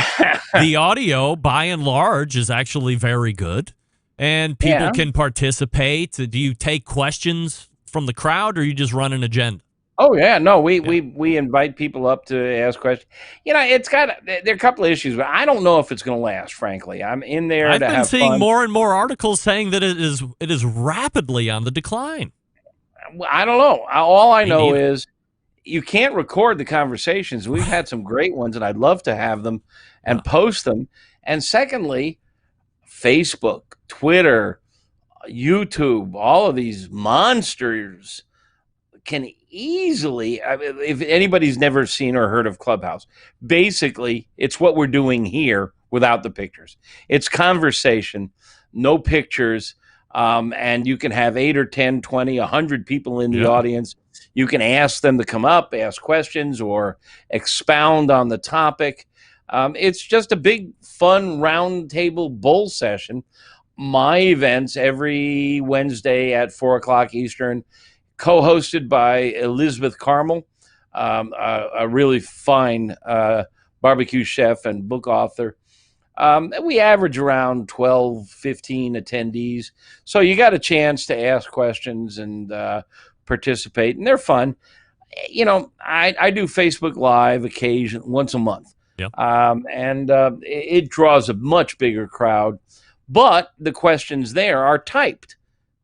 The audio, by and large, is actually very good, and people can participate. Do you take questions from the crowd, or you just run an agenda? Oh yeah, no, we invite people up to ask questions. There are a couple of issues, but I don't know if it's going to last. Frankly, I'm in there. I've been seeing fun. more and more articles saying that it is rapidly on the decline. I don't know. All I know is you can't record the conversations. We've had some great ones, and I'd love to have them and post them. And secondly, Facebook, Twitter, YouTube, all of these monsters can easily, if anybody's never seen or heard of Clubhouse, basically it's what we're doing here without the pictures. It's conversation, no pictures, and you can have 8 or 10, 20, 100 people in the audience. You can ask them to come up, ask questions, or expound on the topic. It's just a big, fun, roundtable bull session. My events every Wednesday at 4 o'clock Eastern, co-hosted by Elizabeth Carmel, a really fine barbecue chef and book author. We average around 12, 15 attendees. So you got a chance to ask questions and participate, and they're fun. I do Facebook Live once a month. Yep. And it draws a much bigger crowd. But the questions there are typed.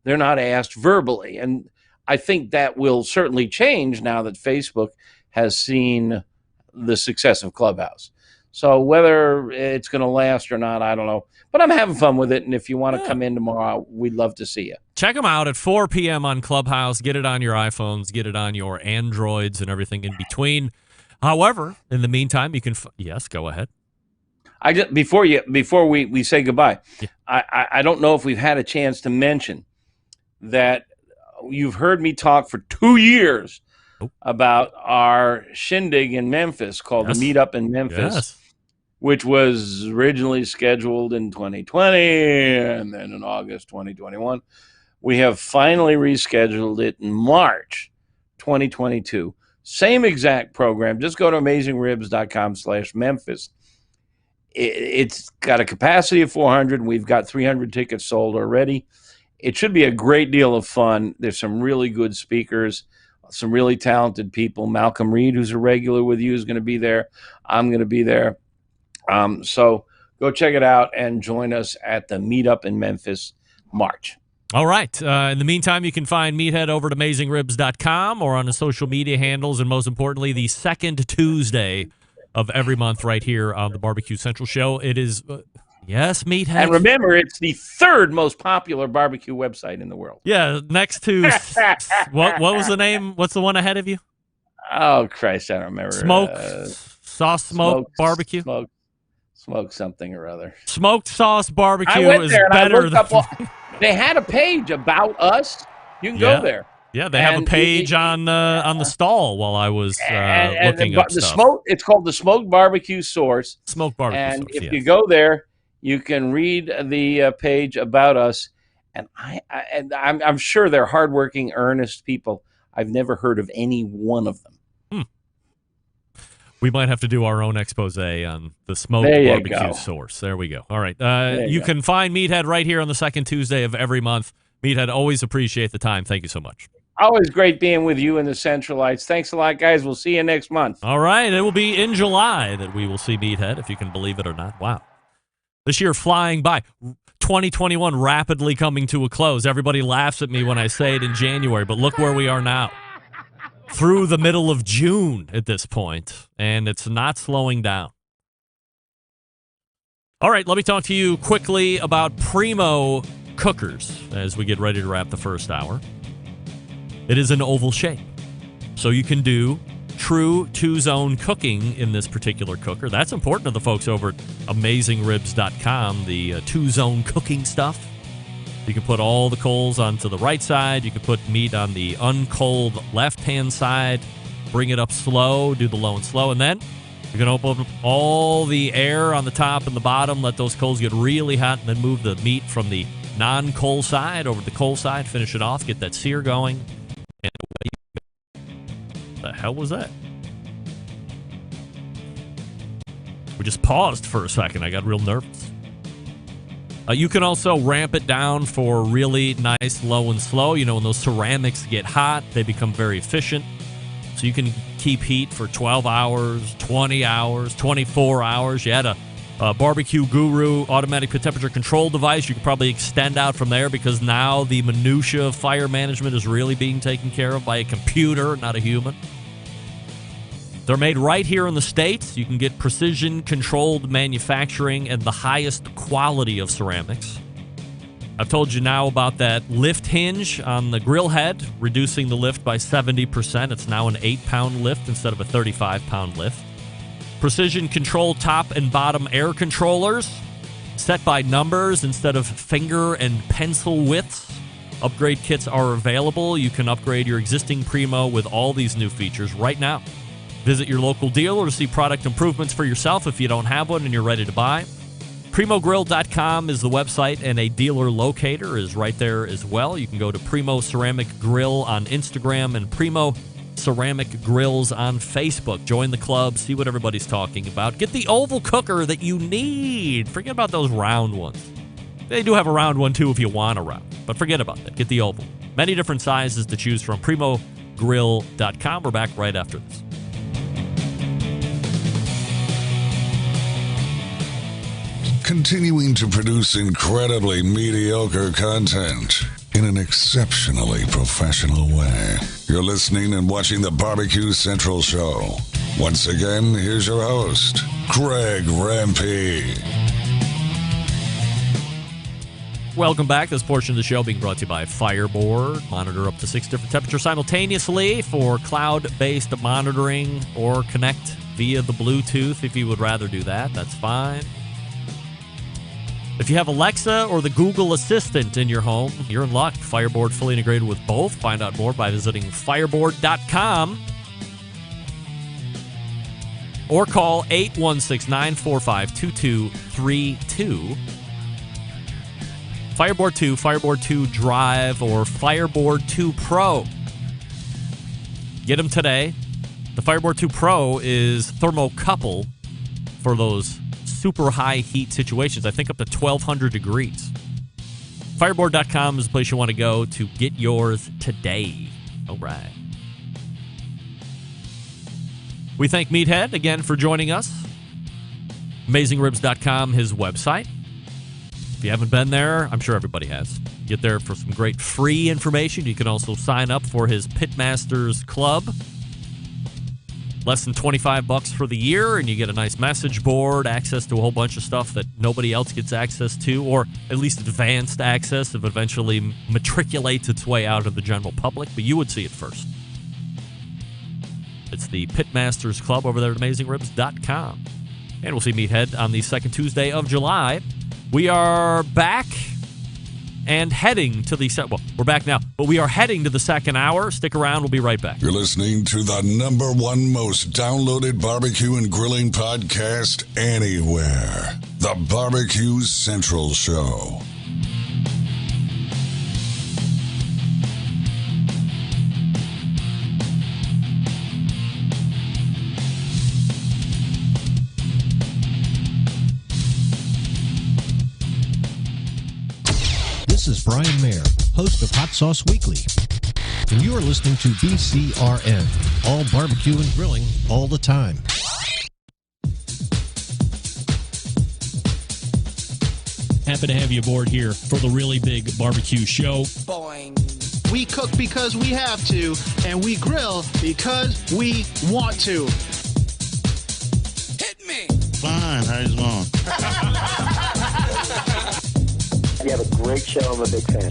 They're not asked verbally. And I think that will certainly change now that Facebook has seen the success of Clubhouse. So whether it's going to last or not, I don't know. But I'm having fun with it, and if you want to come in tomorrow, we'd love to see you. Check them out at 4 p.m. on Clubhouse. Get it on your iPhones, get it on your Androids, and everything in between. However, in the meantime, you can yes, go ahead. I just before we say goodbye, yeah. I don't know if we've had a chance to mention that you've heard me talk for 2 years about our shindig in Memphis called the Meetup in Memphis, which was originally scheduled in 2020 and then in August 2021. We have finally rescheduled it in March 2022. Same exact program. Just go to AmazingRibs.com/Memphis. It's got a capacity of 400. We've got 300 tickets sold already. It should be a great deal of fun. There's some really good speakers, some really talented people. Malcolm Reed, who's a regular with you, is going to be there. I'm going to be there. So go check it out and join us at the Meetup in Memphis, March. All right. In the meantime, you can find Meathead over at AmazingRibs.com or on the social media handles, and most importantly, the second Tuesday of every month right here on the Barbecue Central Show. It is, yes, Meathead. And remember, it's the third most popular barbecue website in the world. Yeah, next to, what was the name? What's the one ahead of you? Oh, Christ, I don't remember. Smoke barbecue? Smoke something or other. Smoked sauce barbecue I went is there and better I looked up, they had a page about us. You can go there. Yeah, they have a page on the stall while I was looking up the stuff. Smoke. It's called the Smoked Barbecue Source. Smoked Barbecue and Source. If you go there, you can read the page about us. And I'm sure they're hardworking, earnest people. I've never heard of any one of them. We might have to do our own expose on the Smoked Barbecue Source. There we go. All right. You can find Meathead right here on the second Tuesday of every month. Meathead, always appreciate the time. Thank you so much. Always great being with you and the Centralites. Thanks a lot, guys. We'll see you next month. All right. It will be in July that we will see Meathead, if you can believe it or not. Wow. This year flying by. 2021 rapidly coming to a close. Everybody laughs at me when I say it in January, but look where we are now. Through the middle of June at this point, and it's not slowing down. All right, let me talk to you quickly about Primo cookers as we get ready to wrap the first hour. It is an oval shape, so you can do true two-zone cooking in this particular cooker. That's important to the folks over at AmazingRibs.com, the two-zone cooking stuff. You can put all the coals onto the right side. You can put meat on the uncoaled left-hand side. Bring it up slow. Do the low and slow. And then you can open up all the air on the top and the bottom. Let those coals get really hot. And then move the meat from the non-coal side over to the coal side. Finish it off. Get that sear going. And the hell was that? We just paused for a second. I got real nervous. You can also ramp it down for really nice low and slow. You know, when those ceramics get hot, they become very efficient. So you can keep heat for 12 hours, 20 hours, 24 hours. You had a Barbecue Guru automatic temperature control device. You could probably extend out from there because now the minutia of fire management is really being taken care of by a computer, not a human. They're made right here in the States. You can get precision-controlled manufacturing and the highest quality of ceramics. I've told you now about that lift hinge on the grill head, reducing the lift by 70%. It's now an 8-pound lift instead of a 35-pound lift. Precision-controlled top and bottom air controllers, set by numbers instead of finger and pencil widths. Upgrade kits are available. You can upgrade your existing Primo with all these new features right now. Visit your local dealer to see product improvements for yourself if you don't have one and you're ready to buy. PrimoGrill.com is the website, and a dealer locator is right there as well. You can go to Primo Ceramic Grill on Instagram and Primo Ceramic Grills on Facebook. Join the club, see what everybody's talking about. Get the oval cooker that you need. Forget about those round ones. They do have a round one, too, if you want a round, but forget about that. Get the oval. Many different sizes to choose from. PrimoGrill.com. We're back right after this. Continuing to produce incredibly mediocre content in an exceptionally professional way. You're listening and watching the Barbecue Central Show. Once again, here's your host, Greg Rempe. Welcome back. This portion of the show being brought to you by Fireboard. Monitor up to 6 different temperatures simultaneously for cloud-based monitoring, or connect via the Bluetooth if you would rather do that. That's fine. If you have Alexa or the Google Assistant in your home, you're in luck. Fireboard fully integrated with both. Find out more by visiting fireboard.com or call 816-945-2232. Fireboard 2, Fireboard 2 Drive, or Fireboard 2 Pro. Get them today. The Fireboard 2 Pro is thermocouple for those super high heat situations. I think up to 1,200 degrees. Fireboard.com is the place you want to go to get yours today. All right. We thank Meathead again for joining us. AmazingRibs.com, his website. If you haven't been there, I'm sure everybody has. Get there for some great free information. You can also sign up for his Pitmasters Club. Less than $25 for the year, and you get a nice message board, access to a whole bunch of stuff that nobody else gets access to, or at least advanced access if it eventually matriculates its way out of the general public, but you would see it first. It's the Pitmasters Club over there at AmazingRibs.com. And we'll see Meathead on the second Tuesday of July. We are back and heading to the well, we're back now, but we are heading to the second hour. Stick around. We'll be right back. You're listening to the #1 most downloaded barbecue and grilling podcast anywhere. The BBQ Central Show. This is Brian Mayer, host of Hot Sauce Weekly, and you are listening to BCRN, all barbecue and grilling all the time. Happy to have you aboard here for the really big barbecue show. Boing. We cook because we have to, and we grill because we want to. Hit me! Fine, how's it going? You have a great show. I'm a big fan.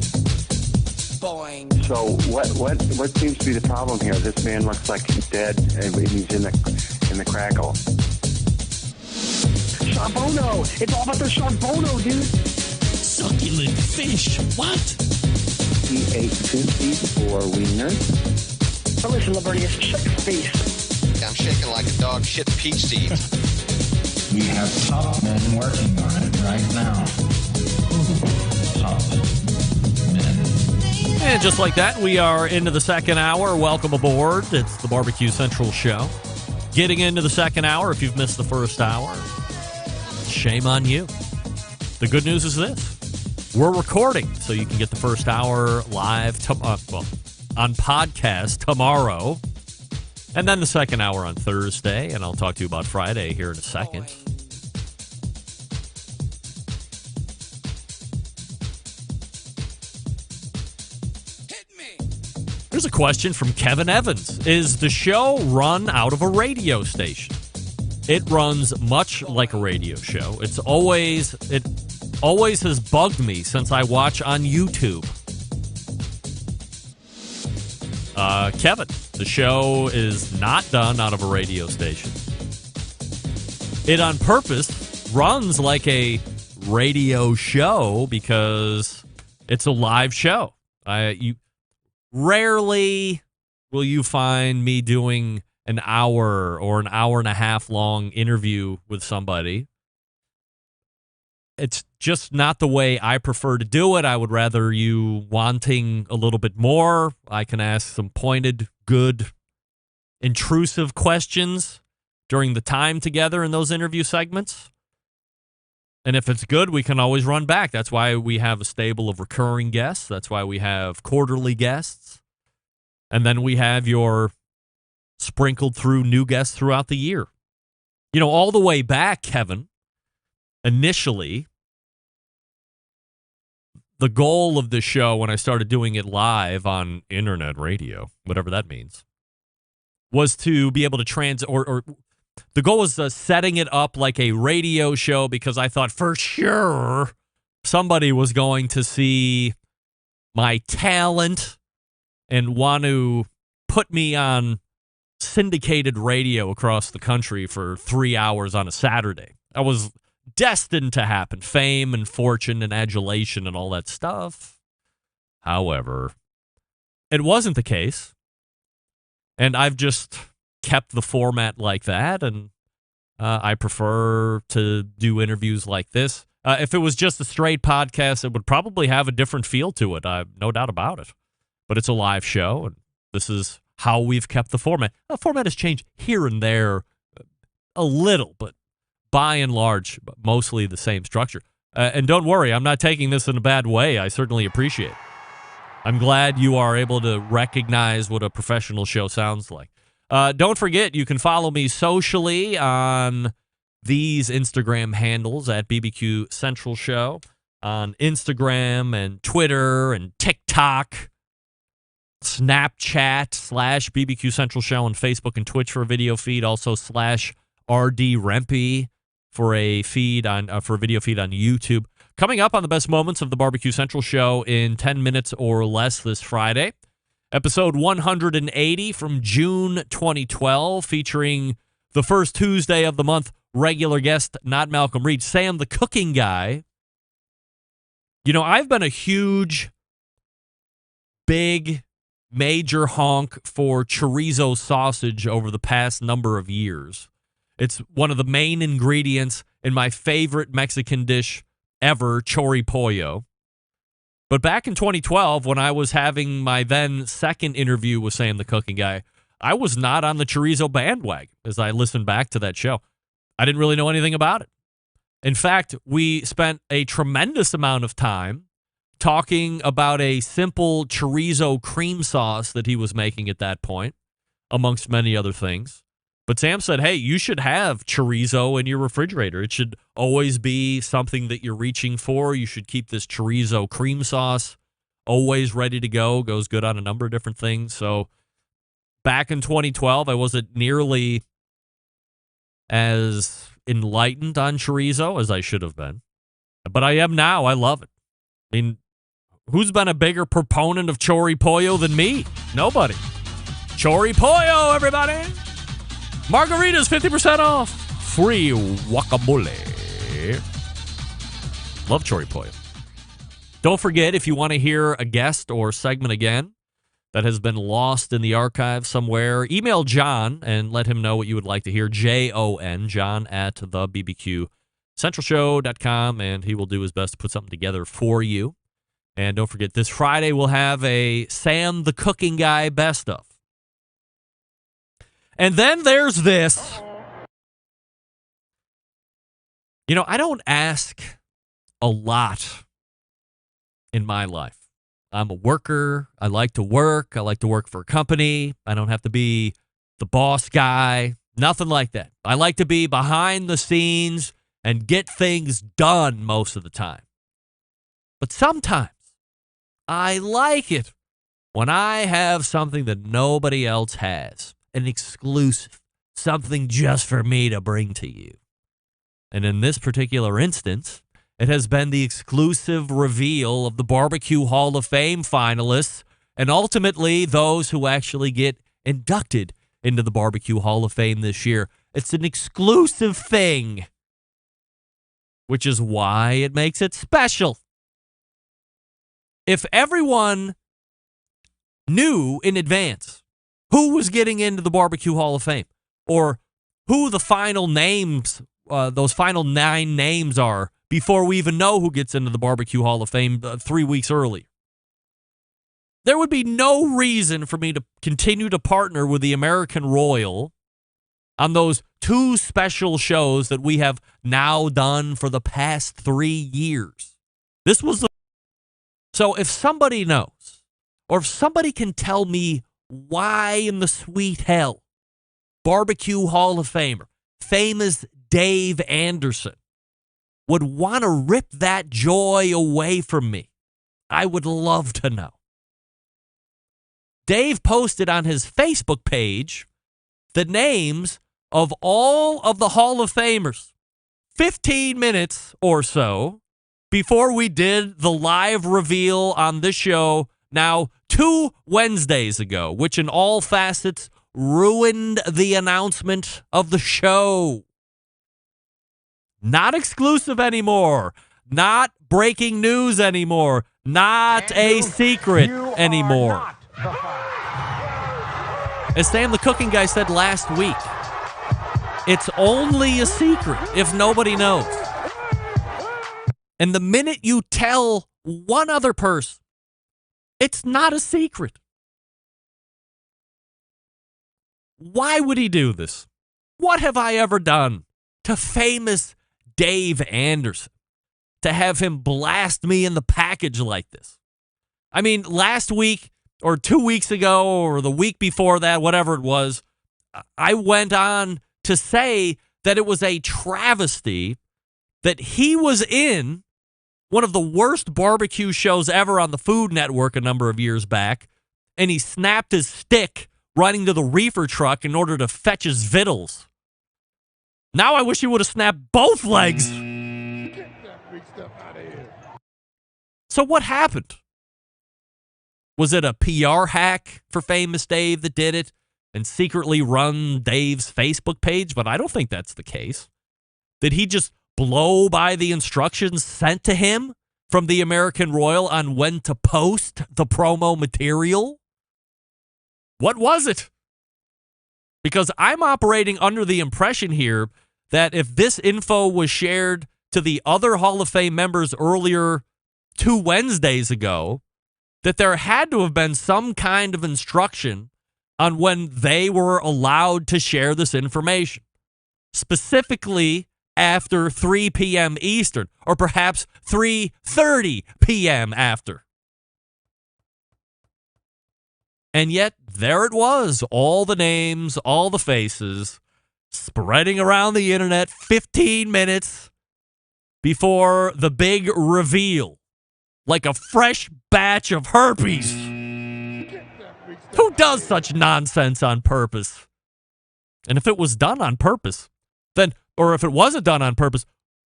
Boing. So what seems to be the problem here? This man looks like he's dead, and he's in the crackle. Charbono! It's all about the charbono, dude! Succulent fish. What? He ate 54 wieners. Oh, listen, Libertius, shut your face. I'm shaking like a dog shit peach seed. We have top men working on it right now. Top men. And just like that, we are into the second hour. Welcome aboard. It's the Barbecue Central Show. Getting into the second hour, if you've missed the first hour, shame on you. The good news is this. We're recording, so you can get the first hour live on podcast tomorrow. And then the second hour on Thursday, and I'll talk to you about Friday here in a second. Here's a question from Kevin Evans. Is the show run out of a radio station? It runs much like a radio show. It always has bugged me since I watch on YouTube. Kevin, the show is not done out of a radio station. It on purpose runs like a radio show because it's a live show. Rarely will you find me doing an hour or an hour and a half long interview with somebody. It's just not the way I prefer to do it. I would rather you wanting a little bit more. I can ask some pointed, good, intrusive questions during the time together in those interview segments. And if it's good, we can always run back. That's why we have a stable of recurring guests. That's why we have quarterly guests. And then we have your sprinkled through new guests throughout the year. You know, all the way back, Kevin, initially, the goal of the show when I started doing it live on internet radio, whatever that means, was to be able to The goal was setting it up like a radio show because I thought for sure somebody was going to see my talent and want to put me on syndicated radio across the country for 3 hours on a Saturday. I was destined to happen. Fame and fortune and adulation and all that stuff. However, it wasn't the case. And I've just kept the format like that. And I prefer to do interviews like this. If it was just a straight podcast, it would probably have a different feel to it. No doubt about it. But it's a live show. And this is how we've kept the format. The format has changed here and there a little, but by and large, mostly the same structure. And don't worry, I'm not taking this in a bad way. I certainly appreciate it. I'm glad you are able to recognize what a professional show sounds like. Don't forget, you can follow me socially on these Instagram handles at BBQ Central Show, on Instagram and Twitter and TikTok, Snapchat / BBQ Central Show on Facebook and Twitch for a video feed, also / RD Rempe for a feed on for a video feed on YouTube. Coming up on the best moments of the BBQ Central Show in 10 minutes or less this Friday, episode 180 from June 2012, featuring the first Tuesday of the month regular guest, not Malcolm Reed, Sam the Cooking Guy. You know, I've been a huge, big, major honk for chorizo sausage over the past number of years. It's one of the main ingredients in my favorite Mexican dish ever, chori pollo. But back in 2012, when I was having my then second interview with Sam the Cooking Guy, I was not on the chorizo bandwagon as I listened back to that show. I didn't really know anything about it. In fact, we spent a tremendous amount of time talking about a simple chorizo cream sauce that he was making at that point, amongst many other things. But Sam said, hey, you should have chorizo in your refrigerator. It should always be something that you're reaching for. You should keep this chorizo cream sauce always ready to go. Goes good on a number of different things. So back in 2012, I wasn't nearly as enlightened on chorizo as I should have been. But I am now. I love it. I mean, who's been a bigger proponent of chori pollo than me? Nobody. Chori pollo, everybody. Margaritas 50% off. Free guacamole. Love chori pollo. Don't forget, if you want to hear a guest or segment again that has been lost in the archive somewhere, email John and let him know what you would like to hear. Jon, John at the BBQCentralShow.com, and he will do his best to put something together for you. And don't forget, this Friday we'll have a Sam the Cooking Guy best of. And then there's this. You know, I don't ask a lot in my life. I'm a worker. I like to work. I like to work for a company. I don't have to be the boss guy. Nothing like that. I like to be behind the scenes and get things done most of the time. But sometimes I like it when I have something that nobody else has. An exclusive, something just for me to bring to you. And in this particular instance, it has been the exclusive reveal of the BBQ Hall of Fame finalists and ultimately those who actually get inducted into the BBQ Hall of Fame this year. It's an exclusive thing, which is why it makes it special. If everyone knew in advance who was getting into the BBQ Hall of Fame, or who the final names, those final 9 names are, before we even know who gets into the BBQ Hall of Fame 3 weeks early, there would be no reason for me to continue to partner with the American Royal on those 2 special shows that we have now done for the past 3 years. This was the... So if somebody knows, or if somebody can tell me why in the sweet hell BBQ Hall of Famer, famous Dave Anderson, would want to rip that joy away from me, I would love to know. Dave posted on his Facebook page the names of all of the Hall of Famers, 15 minutes or so before we did the live reveal on this show now 2 Wednesdays ago, which in all facets ruined the announcement of the show. Not exclusive anymore. Not breaking news anymore. Not a secret anymore. As Sam the Cooking Guy said last week, it's only a secret if nobody knows. And the minute you tell one other person, it's not a secret. Why would he do this? What have I ever done to famous Dave Anderson to have him blast me in the package like this? I mean, last week or 2 weeks ago or the week before that, whatever it was, I went on to say that it was a travesty that he was in one of the worst barbecue shows ever on the Food Network a number of years back, and he snapped his stick running to the reefer truck in order to fetch his victuals. Now I wish he would have snapped both legs. Get that big stuff out of here. So what happened? Was it a PR hack for famous Dave that did it and secretly run Dave's Facebook page? But I don't think that's the case. Did he just blow by the instructions sent to him from the American Royal on when to post the promo material? What was it? Because I'm operating under the impression here that if this info was shared to the other Hall of Fame members earlier 2 Wednesdays ago, that there had to have been some kind of instruction on when they were allowed to share this information. Specifically after 3 p.m. Eastern, or perhaps 3:30 p.m. after. And yet, there it was, all the names, all the faces, spreading around the internet 15 minutes before the big reveal, like a fresh batch of herpes. Who does such nonsense on purpose? And if it was done on purpose, then, or if it wasn't done on purpose,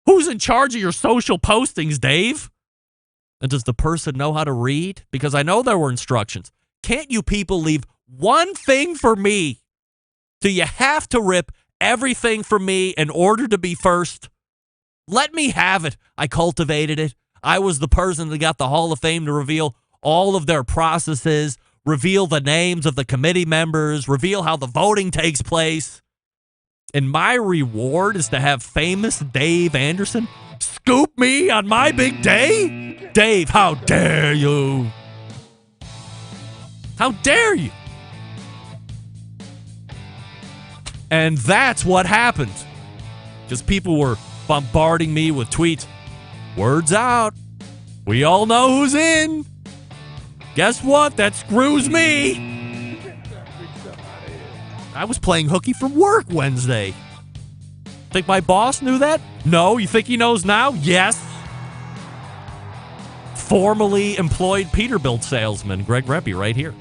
who's in charge of your social postings, Dave? And does the person know how to read? Because I know there were instructions. Can't you people leave one thing for me? Do you have to rip everything from me in order to be first? Let me have it. I cultivated it. I was the person that got the Hall of Fame to reveal all of their processes, reveal the names of the committee members, reveal how the voting takes place. And my reward is to have famous Dave Anderson scoop me on my big day? Dave, how dare you? How dare you? And that's what happened. Because people were bombarding me with tweets. Words out. We all know who's in. Guess what? That screws me. I was playing hooky from work Wednesday. Think my boss knew that? No. You think he knows now? Yes. Formerly employed Peterbilt salesman Greg Reppy right here.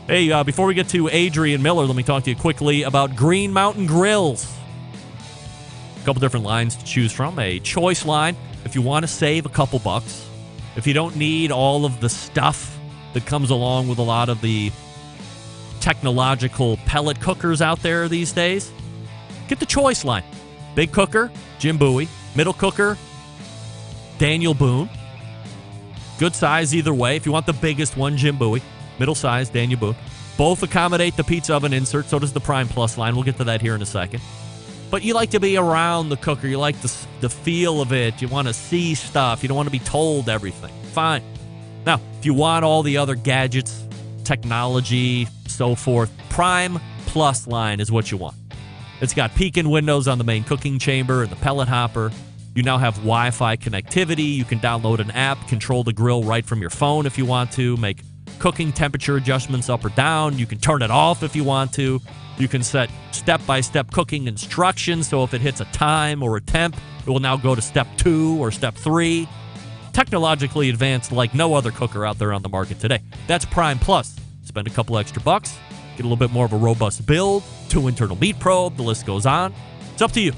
Hey, before we get to Adrian Miller, let me talk to you quickly about Green Mountain Grills. A couple different lines to choose from. A choice line if you want to save a couple bucks. If you don't need all of the stuff that comes along with a lot of the technological pellet cookers out there these days, get the choice line. Big cooker, Jim Bowie. Middle cooker, Daniel Boone. Good size either way. If you want the biggest one, Jim Bowie. Middle size, Daniel Boone. Both accommodate the pizza oven insert, so does the Prime Plus line. We'll get to that here in a second. But you like to be around the cooker. You like the feel of it. You want to see stuff. You don't want to be told everything. Fine. Now, if you want all the other gadgets, technology, so forth, Prime Plus line is what you want. It's got peek-in windows on the main cooking chamber and the pellet hopper. You now have Wi-Fi connectivity. You can download an app, control the grill right from your phone if you want to, make cooking temperature adjustments up or down. You can turn it off if you want to. You can set step-by-step cooking instructions, so if it hits a time or a temp, it will now go to step 2 or step 3. Technologically advanced like no other cooker out there on the market today. That's Prime Plus. Spend a couple extra bucks, get a little bit more of a robust build, 2 internal meat probe, the list goes on. It's up to you.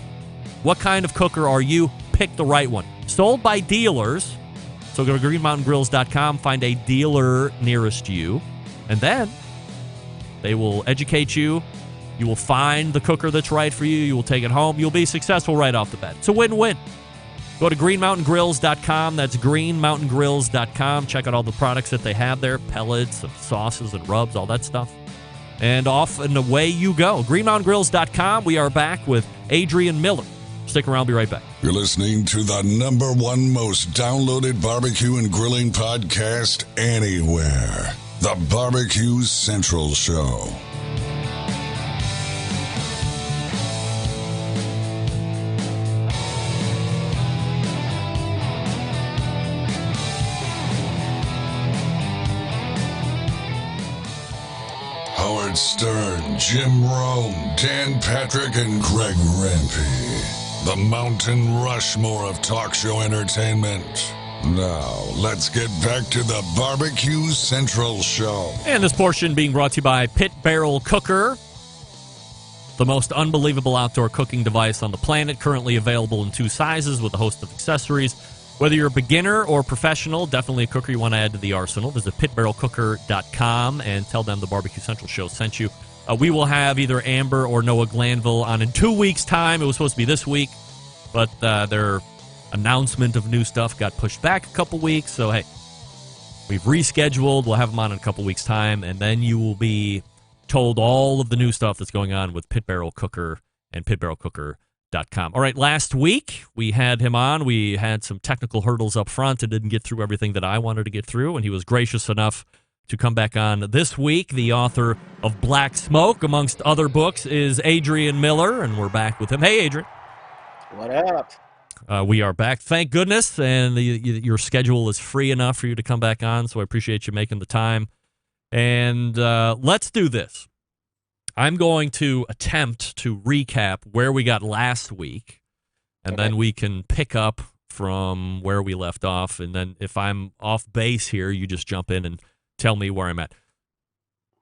What kind of cooker are you? Pick the right one. Sold by dealers. So go to greenmountaingrills.com, find a dealer nearest you, and then they will educate you. You will find the cooker that's right for you. You will take it home. You'll be successful right off the bat. It's a win-win. Go to greenmountaingrills.com. That's greenmountaingrills.com. Check out all the products that they have there, pellets and sauces and rubs, all that stuff. And off and away you go. greenmountaingrills.com. We are back with Adrian Miller. Stick around. I'll be right back. You're listening to the #1 most downloaded barbecue and grilling podcast anywhere. The BBQ Central Show. Howard Stern, Jim Rome, Dan Patrick, and Greg Rempe. The Mountain Rushmore of talk show entertainment. Now, let's get back to the BBQ Central Show. And this portion being brought to you by Pit Barrel Cooker, the most unbelievable outdoor cooking device on the planet, currently available in 2 sizes with a host of accessories. Whether you're a beginner or professional, definitely a cooker you want to add to the arsenal. Visit pitbarrelcooker.com and tell them the BBQ Central Show sent you. We will have either Amber or Noah Glanville on in 2 weeks' time. It was supposed to be this week, but their announcement of new stuff got pushed back a couple weeks. So, hey, we've rescheduled. We'll have them on in a couple weeks' time, and then you will be told all of the new stuff that's going on with Pit Barrel Cooker and pitbarrelcooker.com. All right, last week we had him on. We had some technical hurdles up front and didn't get through everything that I wanted to get through, and he was gracious enough to come back on this week. The author of Black Smoke, amongst other books, is Adrian Miller, and we're back with him. Hey, Adrian. What up? We are back, thank goodness, and your schedule is free enough for you to come back on, so I appreciate you making the time. And let's do this. I'm going to attempt to recap where we got last week, and then we can pick up from where we left off, and then if I'm off base here, you just jump in and tell me where I'm at.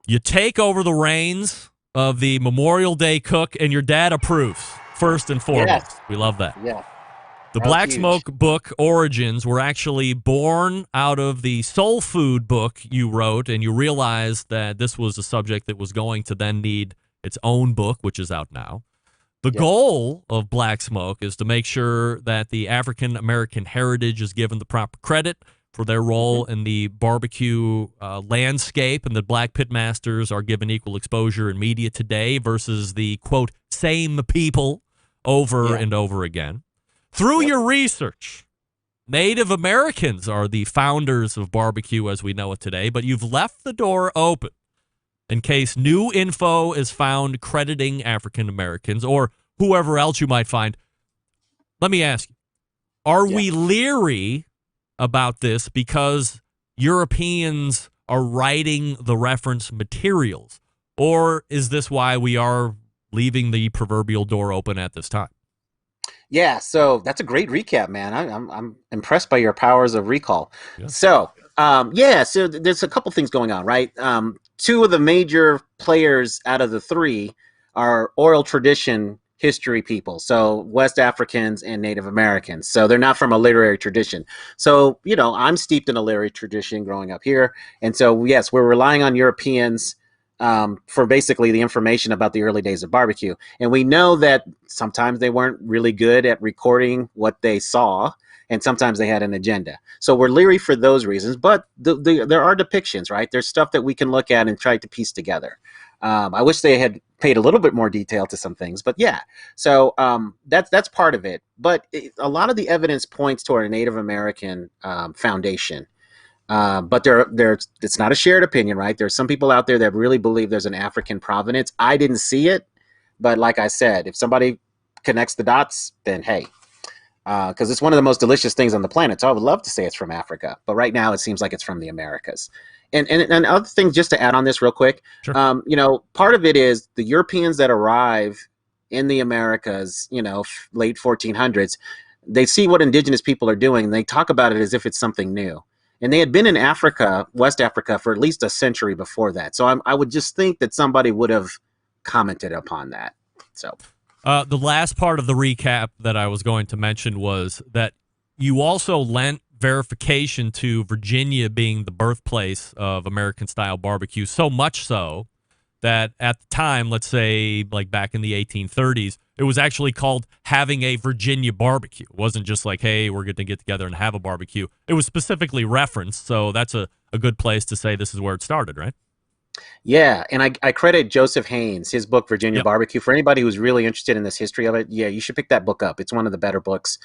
You take over the reins of the Memorial Day cook, and your dad approves, first and foremost. Yes. We love that. Yeah. The Black Smoke book origins were actually born out of the soul food book you wrote, and you realized that this was a subject that was going to then need its own book, which is out now. The goal of Black Smoke is to make sure that the African American heritage is given the proper credit for their role in the barbecue landscape, and that black pitmasters are given equal exposure in media today versus the, quote, same people over and over again. Through your research, Native Americans are the founders of barbecue as we know it today, but you've left the door open in case new info is found crediting African Americans or whoever else you might find. Let me ask you, are we leery about this because Europeans are writing the reference materials, or is this why we are leaving the proverbial door open at this time? Yeah, so that's a great recap, man. I'm impressed by your powers of recall. Yeah. So, so there's a couple things going on, right? 2 of the major players out of the 3 are oral tradition history people. So West Africans and Native Americans. So they're not from a literary tradition. So, I'm steeped in a literary tradition growing up here. And so, yes, we're relying on Europeans for basically the information about the early days of barbecue. And we know that sometimes they weren't really good at recording what they saw, and sometimes they had an agenda. So we're leery for those reasons, but there are depictions, right? There's stuff that we can look at and try to piece together. I wish they had paid a little bit more detail to some things, but yeah. So that's part of it. But a lot of the evidence points toward a Native American foundation. But it's not a shared opinion, right? There's some people out there that really believe there's an African provenance. I didn't see it, but like I said, if somebody connects the dots, then hey, because it's one of the most delicious things on the planet. So I would love to say it's from Africa, but right now it seems like it's from the Americas. And other things, just to add on this real quick, sure. Part of it is the Europeans that arrive in the Americas, late 1400s, they see what indigenous people are doing, and they talk about it as if it's something new. And they had been in Africa, West Africa, for at least a century before that. So I would just think that somebody would have commented upon that. So the last part of the recap that I was going to mention was that you also lent verification to Virginia being the birthplace of American-style barbecue, so much so that at the time, let's say like back in the 1830s, it was actually called having a Virginia barbecue. It wasn't just like, hey, we're going to get together and have a barbecue. It was specifically referenced, so that's a good place to say this is where it started, right? Yeah, and I credit Joseph Haynes, his book, Virginia Barbecue. For anybody who's really interested in this history of it, yeah, you should pick that book up. It's one of the better books.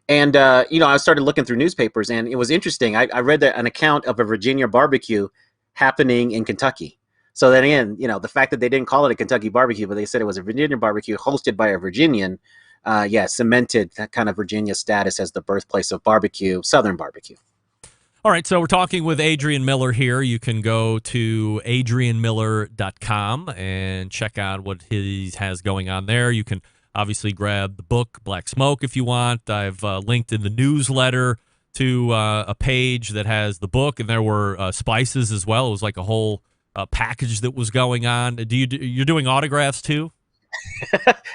And, I started looking through newspapers, and it was interesting. I read an account of a Virginia barbecue happening in Kentucky. So then again, the fact that they didn't call it a Kentucky barbecue, but they said it was a Virginia barbecue hosted by a Virginian, cemented that kind of Virginia status as the birthplace of barbecue, Southern barbecue. All right, so we're talking with Adrian Miller here. You can go to adrianmiller.com and check out what he has going on there. You can obviously grab the book, Black Smoke, if you want. I've linked in the newsletter to a page that has the book, and there were spices as well. It was like a whole package that was going on. You're doing autographs too?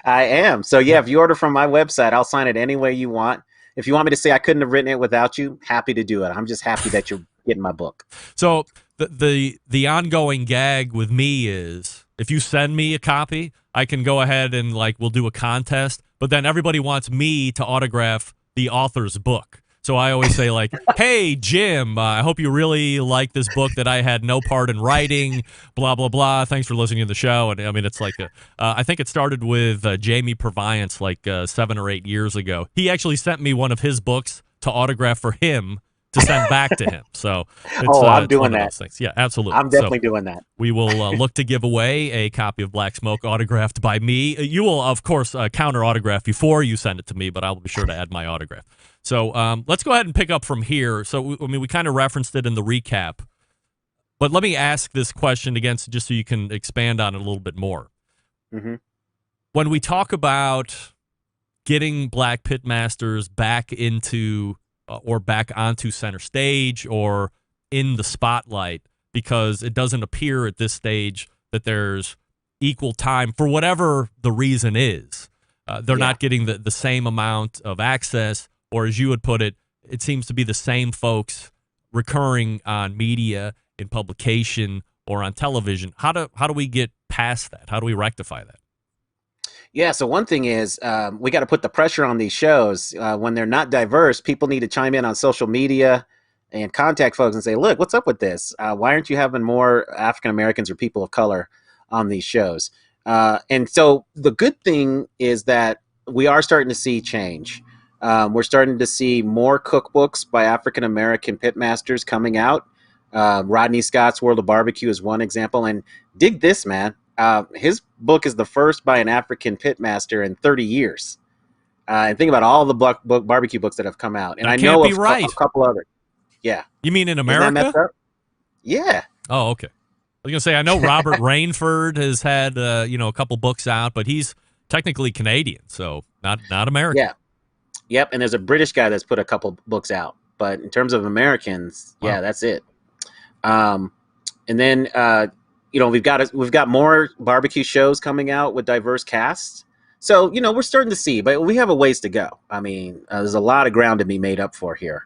I am. So yeah, if you order from my website, I'll sign it any way you want. If you want me to say I couldn't have written it without you, happy to do it. I'm just happy that you're getting my book. So the ongoing gag with me is if you send me a copy, I can go ahead and we'll do a contest, but then everybody wants me to autograph the author's book. So I always say hey, Jim, I hope you really like this book that I had no part in writing, blah, blah, blah. Thanks for listening to the show. And I mean, it's I think it started with Jamie Purviance 7 or 8 years ago. He actually sent me one of his books to autograph for him to send back to him. So it's, I'm it's doing one of that. those things. Yeah, absolutely. I'm definitely doing that. We will look to give away a copy of Black Smoke autographed by me. You will, of course, counter autograph before you send it to me, but I'll be sure to add my autograph. So let's go ahead and pick up from here. So, we kind of referenced it in the recap, but let me ask this question again just so you can expand on it a little bit more. Mm-hmm. When we talk about getting black pitmasters back into or back onto center stage or in the spotlight, because it doesn't appear at this stage that there's equal time for whatever the reason is. They're not getting the same amount of access, or as you would put it, it seems to be the same folks recurring on media, in publication, or on television. How do we get past that? How do we rectify that? Yeah, so one thing is we got to put the pressure on these shows. When they're not diverse, people need to chime in on social media and contact folks and say, look, what's up with this? Why aren't you having more African Americans or people of color on these shows? And so the good thing is that we are starting to see change. We're starting to see more cookbooks by African American pitmasters coming out. Rodney Scott's World of Barbecue is one example. And dig this, man. His book is the first by an African pitmaster in 30 years. And think about all the barbecue books that have come out. And I know of a couple others. Yeah. You mean in America? Yeah. Oh, okay. I was going to say, I know Robert Rainford has had, a couple books out, but he's technically Canadian, so not American. Yeah. Yep. And there's a British guy that's put a couple books out. But in terms of Americans, yeah, that's it. And then, we've got more barbecue shows coming out with diverse casts. So, we're starting to see, but we have a ways to go. I mean, there's a lot of ground to be made up for here.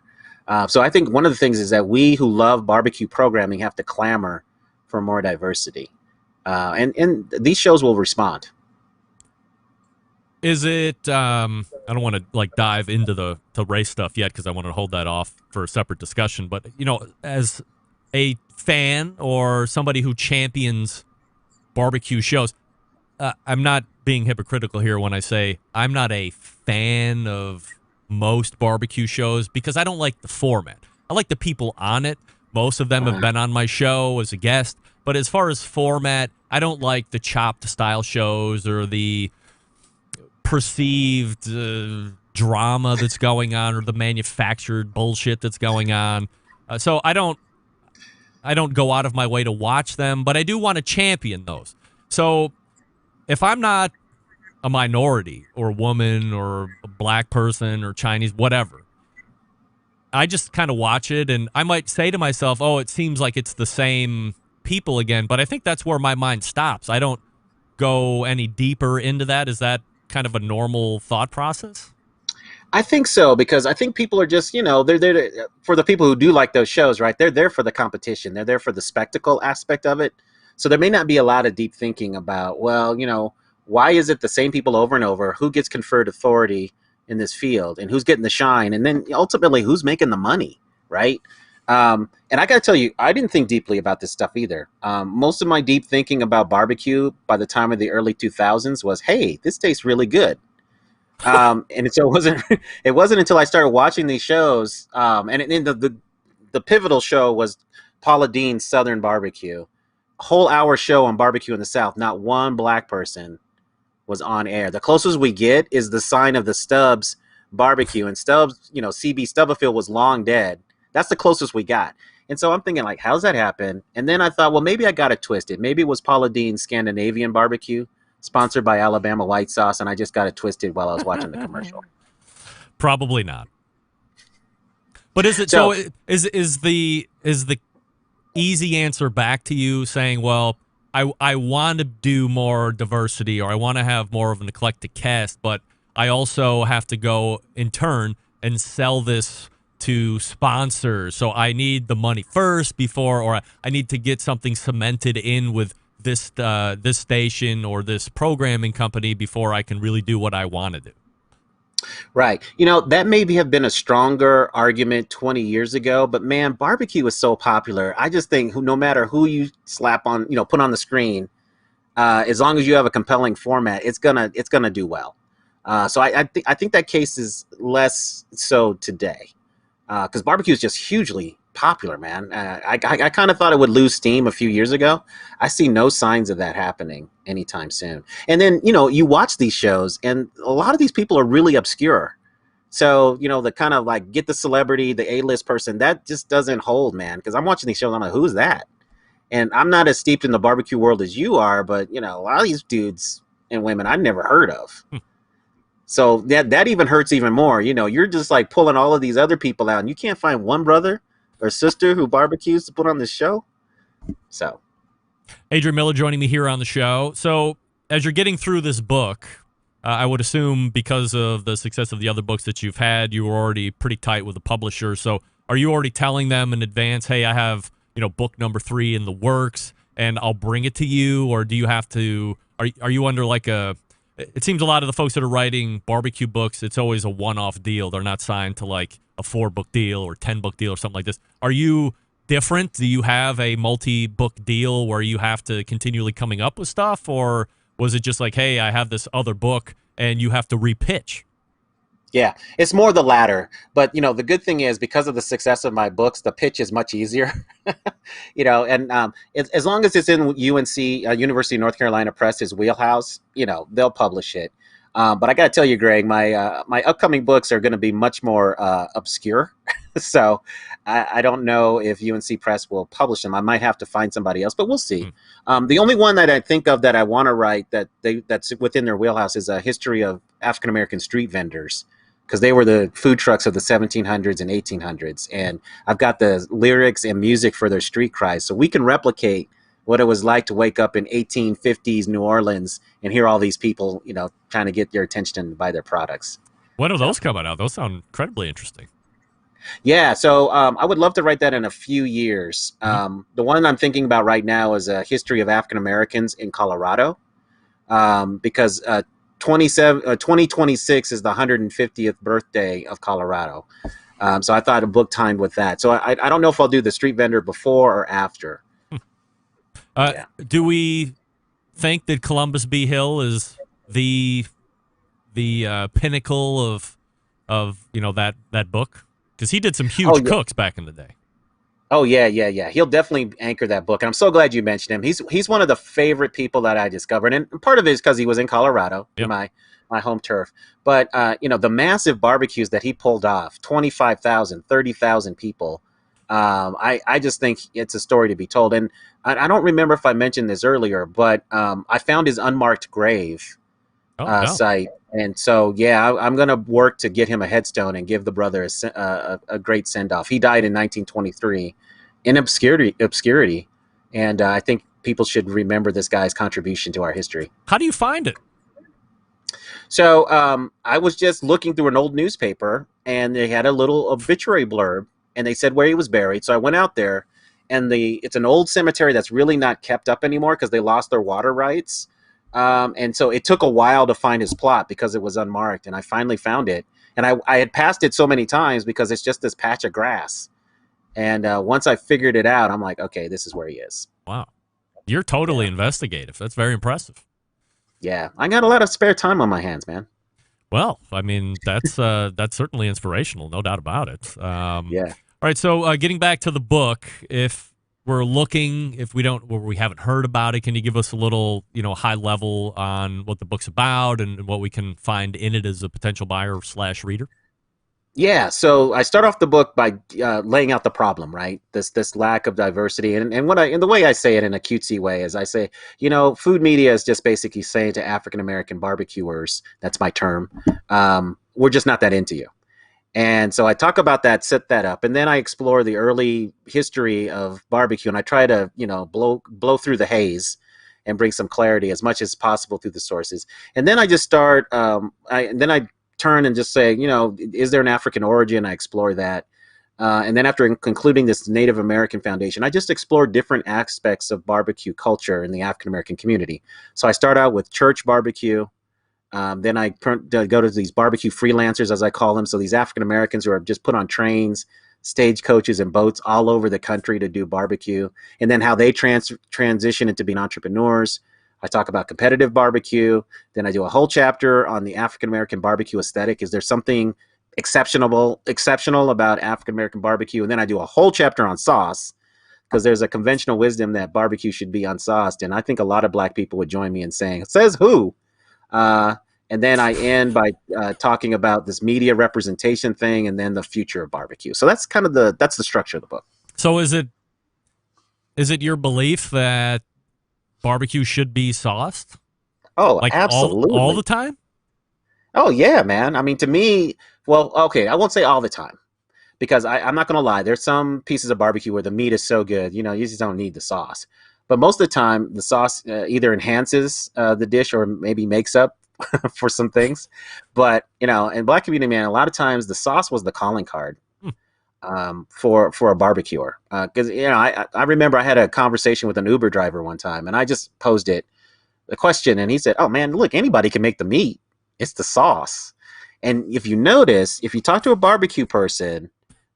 So I think one of the things is that we who love barbecue programming have to clamor for more diversity. And these shows will respond. Is it, I don't want to dive into the race stuff yet because I want to hold that off for a separate discussion. But, as a fan or somebody who champions barbecue shows, I'm not being hypocritical here when I say I'm not a fan of most barbecue shows because I don't like the format. I like the people on it. Most of them have been on my show as a guest. But as far as format, I don't like the chopped style shows or the perceived drama that's going on or the manufactured bullshit that's going on. So I don't go out of my way to watch them, but I do want to champion those. So if I'm not a minority or a woman or a black person or Chinese, whatever, I just kind of watch it, and I might say to myself, oh, it seems like it's the same people again, but I think that's where my mind stops. I don't go any deeper into that. Is that kind of a normal thought process? I think so, because I think people are just, they're there for the people who do like those shows, right? They're there for the competition. They're there for the spectacle aspect of it. So there may not be a lot of deep thinking about, well, why is it the same people over and over? Who gets conferred authority in this field, and who's getting the shine? And then ultimately, who's making the money, right? And I got to tell you, I didn't think deeply about this stuff either. Most of my deep thinking about barbecue by the time of the early 2000s was, hey, this tastes really good. And so it wasn't until I started watching these shows, and the pivotal show was Paula Deen's Southern Barbecue, whole hour show on barbecue in the South. Not one black person was on air. The closest we get is the sign of the Stubbs Barbecue, and Stubbs, CB Stubblefield was long dead. That's the closest we got. And so I'm thinking, like, how's that happen? And then I thought, well, maybe I got it twisted. Maybe it was Paula Deen's Scandinavian Barbecue, sponsored by Alabama White Sauce, and I just got it twisted while I was watching the commercial. Probably not. But is it so? Is the easy answer back to you saying, well, I want to do more diversity, or I want to have more of an eclectic cast, but I also have to go in turn and sell this to sponsors. So I need the money first before, or I need to get something cemented in with this station or this programming company before I can really do what I want to do. Right. That maybe have been a stronger argument 20 years ago, but man, barbecue is so popular. I just think no matter who you slap on, put on the screen, as long as you have a compelling format, it's gonna do well. So I think that case is less so today, because barbecue is just hugely popular, man. I kind of thought it would lose steam a few years ago. I see no signs of that happening anytime soon. And then, you watch these shows, and a lot of these people are really obscure. So, the kind of like get the celebrity, the A-list person, that just doesn't hold, man. Because I'm watching these shows, I'm like, who's that? And I'm not as steeped in the barbecue world as you are, but, a lot of these dudes and women I never heard of. So that even hurts even more. You're just like pulling all of these other people out, and you can't find one brother or sister who barbecues to put on this show. So, Adrian Miller joining me here on the show. So, as you're getting through this book, I would assume because of the success of the other books that you've had, you were already pretty tight with the publisher. So, are you already telling them in advance, hey, I have, book number 3 in the works, and I'll bring it to you? Or do you have to, are you under like it seems a lot of the folks that are writing barbecue books, it's always a one-off deal. They're not signed to like a 4-book deal or 10-book deal or something like this. Are you different? Do you have a multi-book deal where you have to continually coming up with stuff? Or was it just like, hey, I have this other book and you have to repitch? Yeah, it's more the latter. But, the good thing is, because of the success of my books, the pitch is much easier. And as long as it's in UNC, University of North Carolina Press's wheelhouse, they'll publish it. But I got to tell you, Greg, my upcoming books are going to be much more obscure. So I don't know if UNC Press will publish them. I might have to find somebody else, but we'll see. The only one that I think of that I want to write that's within their wheelhouse is a history of African-American street vendors, because they were the food trucks of the 1700s and 1800s. And I've got the lyrics and music for their street cries. So we can replicate what it was like to wake up in 1850s New Orleans and hear all these people, trying to get your attention and buy their products. When are those coming out? Those sound incredibly interesting. Yeah, so I would love to write that in a few years. The one I'm thinking about right now is a history of African Americans in Colorado, because 2026 is the 150th birthday of Colorado. So I thought a book timed with that. So I don't know if I'll do the street vendor before or after. Do we think that Columbus B. Hill is the pinnacle of that book? Because he did some huge cooks back in the day. Oh yeah. He'll definitely anchor that book, and I'm so glad you mentioned him. He's one of the favorite people that I discovered, and part of it is because he was in Colorado, my home turf. But the massive barbecues that he pulled off, 25,000, 30,000 people. I just think it's a story to be told. And I don't remember if I mentioned this earlier, but I found his unmarked grave no. site. And so, yeah, I'm going to work to get him a headstone and give the brother a great send off. He died in 1923 in obscurity. And I think people should remember this guy's contribution to our history. How do you find it? So I was just looking through an old newspaper, and they had a little obituary blurb, and they said where he was buried. So I went out there, and it's an old cemetery that's really not kept up anymore because they lost their water rights. And so it took a while to find his plot because it was unmarked, and I finally found it. And I had passed it so many times because it's just this patch of grass. And once I figured it out, I'm like, okay, this is where he is. Wow. You're totally investigative. That's very impressive. Yeah, I got a lot of spare time on my hands, man. Well, I mean, that's certainly inspirational, no doubt about it. Yeah. All right, so getting back to the book, if we're looking, if we haven't heard about it, can you give us a little, high level on what the book's about and what we can find in it as a potential buyer / reader? Yeah, so I start off the book by laying out the problem, right? This lack of diversity, and the way I say it in a cutesy way is I say, food media is just basically saying to African American barbecuers, that's my term, we're just not that into you. And so I talk about that, set that up, and then I explore the early history of barbecue, and I try to blow through the haze and bring some clarity as much as possible through the sources. And then I just start, I turn and just say, is there an African origin? I explore that. And then after concluding this Native American Foundation, I just explore different aspects of barbecue culture in the African American community. So I start out with church barbecue. Then I go to these barbecue freelancers, as I call them. So these African Americans who are just put on trains, stagecoaches, and boats all over the country to do barbecue. And then how they transition into being entrepreneurs. I talk about competitive barbecue. Then I do a whole chapter on the African American barbecue aesthetic. Is there something exceptional about African American barbecue? And then I do a whole chapter on sauce, because there's a conventional wisdom that barbecue should be unsauced. And I think a lot of Black people would join me in saying, says who? And then I end by talking about this media representation thing, and then the future of barbecue. So that's kind of the structure of the book. So is it your belief that barbecue should be sauced? Oh, absolutely. All the time? Oh, yeah, man. I mean, to me, well, okay, I won't say all the time, because I'm not going to lie. There's some pieces of barbecue where the meat is so good, you just don't need the sauce. But most of the time, the sauce either enhances the dish or maybe makes up for some things. But, in Black community, man, a lot of times the sauce was the calling card. For a barbecuer, because I remember I had a conversation with an Uber driver one time, and I just posed the question, and he said, "Oh man, look, anybody can make the meat. It's the sauce." And if you notice, if you talk to a barbecue person,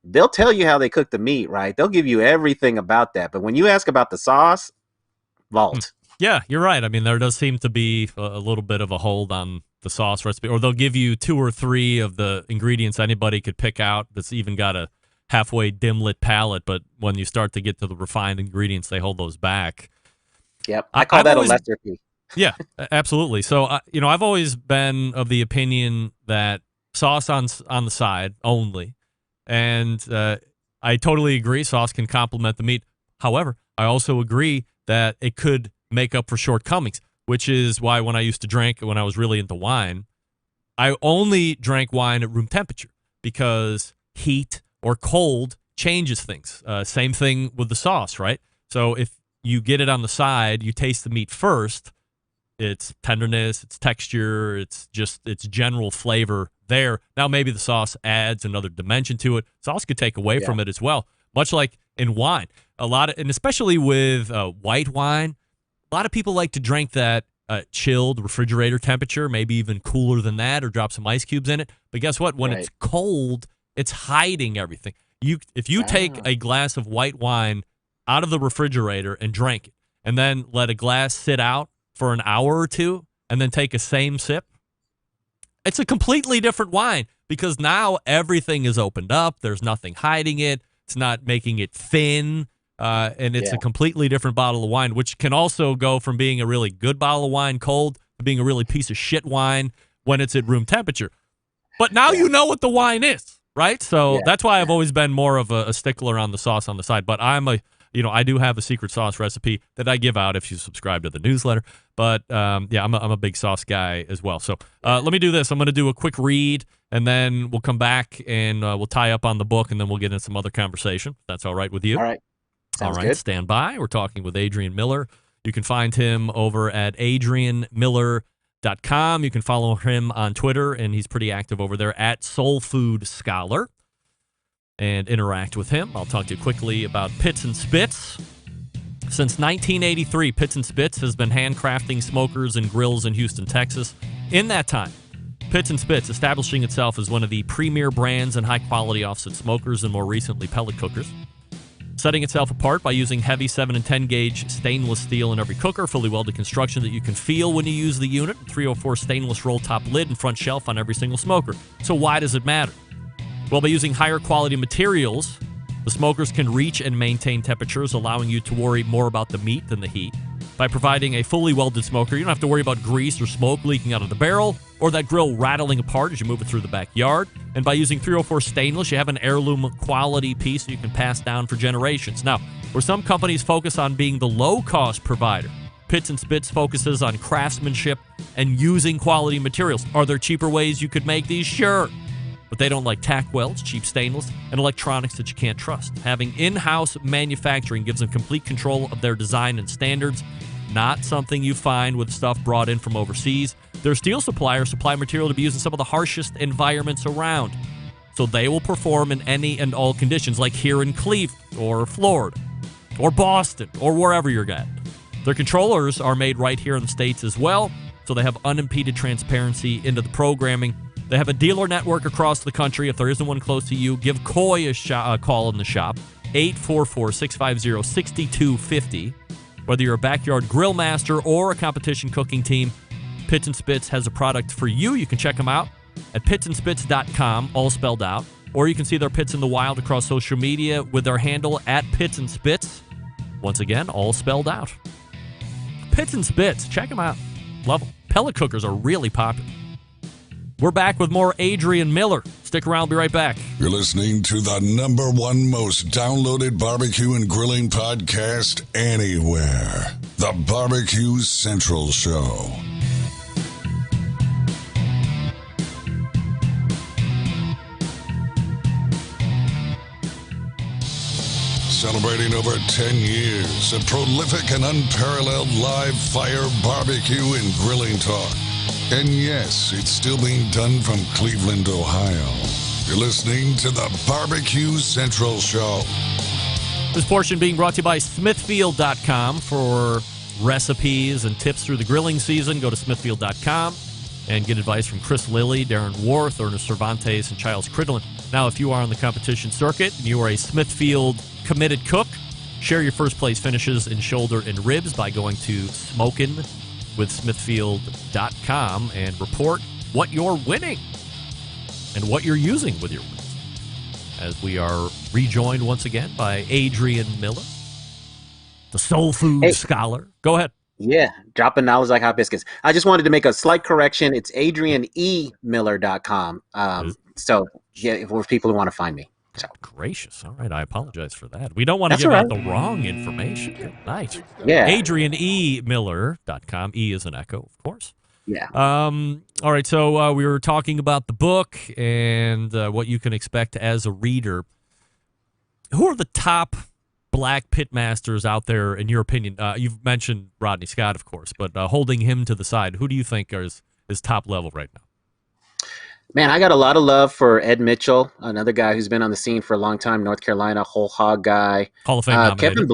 they'll tell you how they cook the meat, right? They'll give you everything about that. But when you ask about the sauce, vault. Yeah, you're right. I mean, there does seem to be a little bit of a hold on the sauce recipe, or they'll give you 2 or 3 of the ingredients anybody could pick out that's even got a halfway dim lit palate, but when you start to get to the refined ingredients, they hold those back. Yep, I call that a lesser fee. Yeah, absolutely. So I've always been of the opinion that sauce on the side only, and I totally agree. Sauce can complement the meat. However, I also agree that it could make up for shortcomings, which is why when I used to drink, when I was really into wine, I only drank wine at room temperature, because heat or cold changes things. Same thing with the sauce, right? So if you get it on the side, you taste the meat first, its tenderness, its texture, it's general flavor there. Now maybe the sauce adds another dimension to it. Sauce could take away from it as well, much like in wine. And especially with white wine, a lot of people like to drink that chilled refrigerator temperature, maybe even cooler than that, or drop some ice cubes in it. But guess what? When it's cold, it's hiding everything. If you take a glass of white wine out of the refrigerator and drink it, and then let a glass sit out for an hour or two, and then take a same sip, it's a completely different wine, because now everything is opened up. There's nothing hiding it. It's not making it thin, and it's a completely different bottle of wine, which can also go from being a really good bottle of wine cold to being a really piece of shit wine when it's at room temperature. But now you know what the wine is. Right? So that's why I've always been more of a stickler on the sauce on the side. But I'm I do have a secret sauce recipe that I give out if you subscribe to the newsletter. But I'm a big sauce guy as well. So let me do this. I'm going to do a quick read, and then we'll come back and we'll tie up on the book, and then we'll get into some other conversation. If that's all right with you. All right. Sounds all right. good. Stand by. We're talking with Adrian Miller. You can find him over at adrianmiller.com. You can follow him on Twitter, and he's pretty active over there at Soul Food Scholar, and interact with him. I'll talk to you quickly about Pits and Spits. Since 1983, Pits and Spits has been handcrafting smokers and grills in Houston, Texas. In that time, Pits and Spits establishing itself as one of the premier brands in high-quality offset smokers and more recently pellet cookers. Setting itself apart by using heavy 7 and 10 gauge stainless steel in every cooker, fully welded construction that you can feel when you use the unit, 304 stainless roll top lid and front shelf on every single smoker. So why does it matter? Well, by using higher quality materials, the smokers can reach and maintain temperatures, allowing you to worry more about the meat than the heat. By providing a fully welded smoker, you don't have to worry about grease or smoke leaking out of the barrel or that grill rattling apart as you move it through the backyard. And by using 304 stainless, you have an heirloom quality piece that you can pass down for generations. Now, where some companies focus on being the low-cost provider, Pits and Spits focuses on craftsmanship and using quality materials. Are there cheaper ways you could make these? Sure. But they don't like tack welds, cheap stainless, and electronics that you can't trust. Having in-house manufacturing gives them complete control of their design and standards, not something you find with stuff brought in from overseas. Their steel suppliers supply material to be used in some of the harshest environments around. So they will perform in any and all conditions, like here in Cleveland or Florida or Boston or wherever you're at. Their controllers are made right here in the States as well, so they have unimpeded transparency into the programming. They have a dealer network across the country. If there isn't one close to you, give Coy a call in the shop, 844-650-6250. Whether you're a backyard grill master or a competition cooking team, Pits and Spits has a product for you. You can check them out at pitsandspits.com, all spelled out. Or you can see their pits in the wild across social media with their handle at Pits and Spits. Once again, all spelled out. Pits and Spits, check them out. Love them. Pellet cookers are really popular. We're back with more Adrian Miller. Stick around, I'll be right back. You're listening to the #1 most downloaded barbecue and grilling podcast anywhere. The BBQ Central Show. Celebrating over 10 years of prolific and unparalleled live fire barbecue and grilling talk. And yes, it's still being done from Cleveland, Ohio. You're listening to the BBQ Central Show. This portion being brought to you by Smithfield.com for recipes and tips through the grilling season. Go to Smithfield.com and get advice from Chris Lilly, Darren Worth, Ernest Cervantes, and Giles Cridlin. Now, if you are on the competition circuit and you are a Smithfield committed cook, share your first place finishes in shoulder and ribs by going to SmokinWithSmithfield.com and report what you're winning and what you're using with your wins. As we are rejoined once again by Adrian Miller, the soul food scholar. Go ahead. Yeah, dropping knowledge like hot biscuits. I just wanted to make a slight correction. It's AdrianEMiller.com. So, yeah, for people who want to find me. So. Gracious. All right, I apologize for that. We don't want to give out the wrong information. Good night. Yeah. AdrianEMiller.com. E is an echo, of course. Yeah. All right, so we were talking about the book and what you can expect as a reader. Who are the top black pitmasters out there, in your opinion? You've mentioned Rodney Scott, of course, but holding him to the side, who do you think is top level right now? Man, I got a lot of love for Ed Mitchell, another guy who's been on the scene for a long time, North Carolina, whole hog guy. Hall of Fame nominated.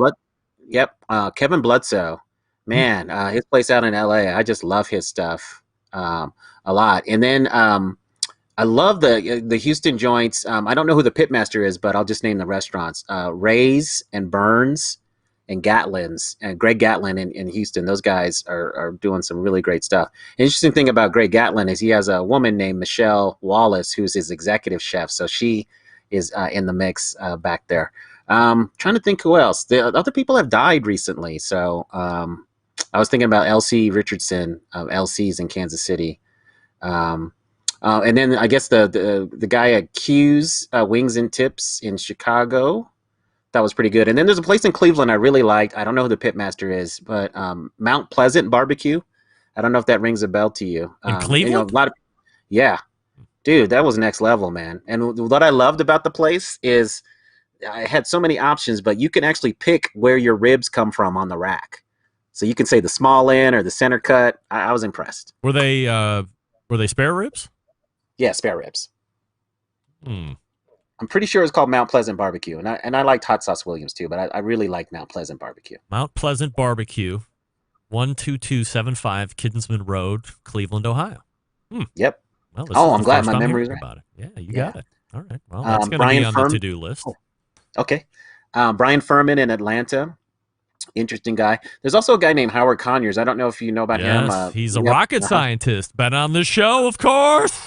Kevin Bloodsoe. Man, his place out in L.A., I just love his stuff a lot. And then I love the Houston joints. I don't know who the pitmaster is, but I'll just name the restaurants. Ray's and Burns and Gatlin's and Greg Gatlin in Houston. Those guys are doing some really great stuff. The interesting thing about Greg Gatlin is he has a woman named Michelle Wallace, who's his executive chef. So she is in the mix back there. Trying to think who else. The other people have died recently. So I was thinking about LC Richardson of LC's in Kansas City. And then I guess the guy at Q's Wings and Tips in Chicago. That was pretty good. And then there's a place in Cleveland I really liked. I don't know who the pitmaster is, but Mount Pleasant Barbecue. I don't know if that rings a bell to you. In Cleveland? You know, yeah. Dude, that was next level, man. And what I loved about the place is I had so many options, but you can actually pick where your ribs come from on the rack. So you can say the small end or the center cut. I was impressed. Were they spare ribs? Yeah, spare ribs. I'm pretty sure it's called Mount Pleasant Barbecue, and I liked Hot Sauce Williams too, but I really like Mount Pleasant Barbecue. Mount Pleasant Barbecue, 12275 Kidsman Road, Cleveland, Ohio. Yep. Well, I'm glad my memory's right. About it. Yeah, you got it. All right. Well, that's going to be on the to-do list. Okay. Brian Furman in Atlanta. Interesting guy. There's also a guy named Howard Conyers. I don't know if you know about him. He's a rocket scientist. Been on the show, of course.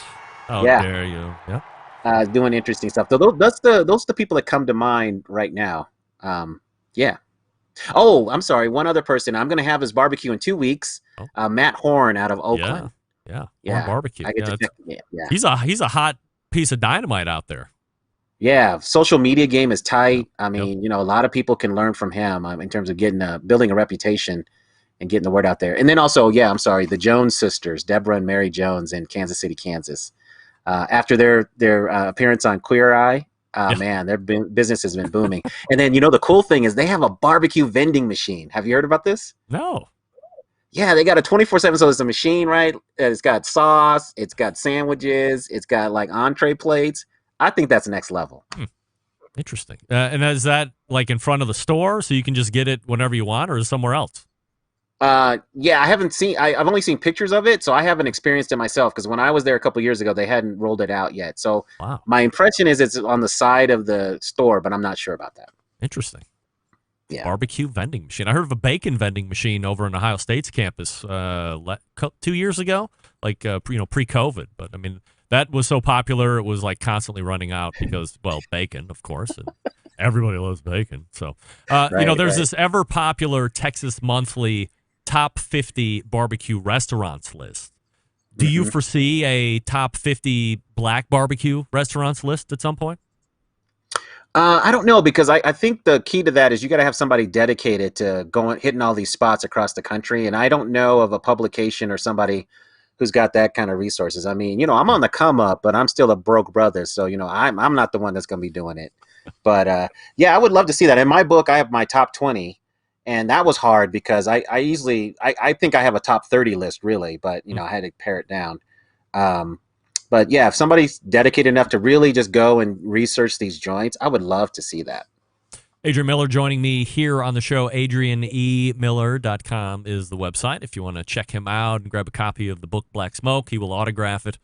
Oh, yeah. There you. Yep. Doing interesting stuff. So those are the people that come to mind right now. Yeah. Oh, I'm sorry. One other person. I'm going to have his barbecue in 2 weeks. Matt Horn out of Oakland. Yeah. Horn Barbecue. I get to check. Yeah. He's a hot piece of dynamite out there. Yeah. Social media game is tight. I mean, you know, a lot of people can learn from him in terms of building a reputation and getting the word out there. And then also, I'm sorry, the Jones sisters, Deborah and Mary Jones in Kansas City, Kansas. After their appearance on Queer Eye, man, their business has been booming. And then, you know, the cool thing is they have a barbecue vending machine. Have you heard about this? No. Yeah, they got a 24/7. So it's a machine, right? It's got sauce, it's got sandwiches, it's got like entree plates. I think that's next level. Interesting. And is that like in front of the store, so you can just get it whenever you want, or is it somewhere else? Yeah, I've only seen pictures of it, so I haven't experienced it myself, because when I was there a couple years ago, they hadn't rolled it out yet. So my impression is it's on the side of the store, but I'm not sure about that. Interesting. Yeah. Barbecue vending machine. I heard of a bacon vending machine over in Ohio State's campus 2 years ago, like pre-COVID. But I mean, that was so popular, it was like constantly running out because, well, bacon, of course, and everybody loves bacon. So, there's this ever popular Texas Monthly top 50 barbecue restaurants list. Do you foresee a top 50 black barbecue restaurants list at some point? I don't know, because I think the key to that is you got to have somebody dedicated to hitting all these spots across the country. And I don't know of a publication or somebody who's got that kind of resources. I mean, you know, I'm on the come up, but I'm still a broke brother. So, you know, I'm not the one that's going to be doing it. But I would love to see that. In my book, I have my top 20. And that was hard because I think I have a top 30 list, really, but, you know, I had to pare it down. But yeah, if somebody's dedicated enough to really just go and research these joints, I would love to see that. Adrian Miller joining me here on the show. AdrianEMiller.com is the website. If you want to check him out and grab a copy of the book Black Smoke, he will autograph it.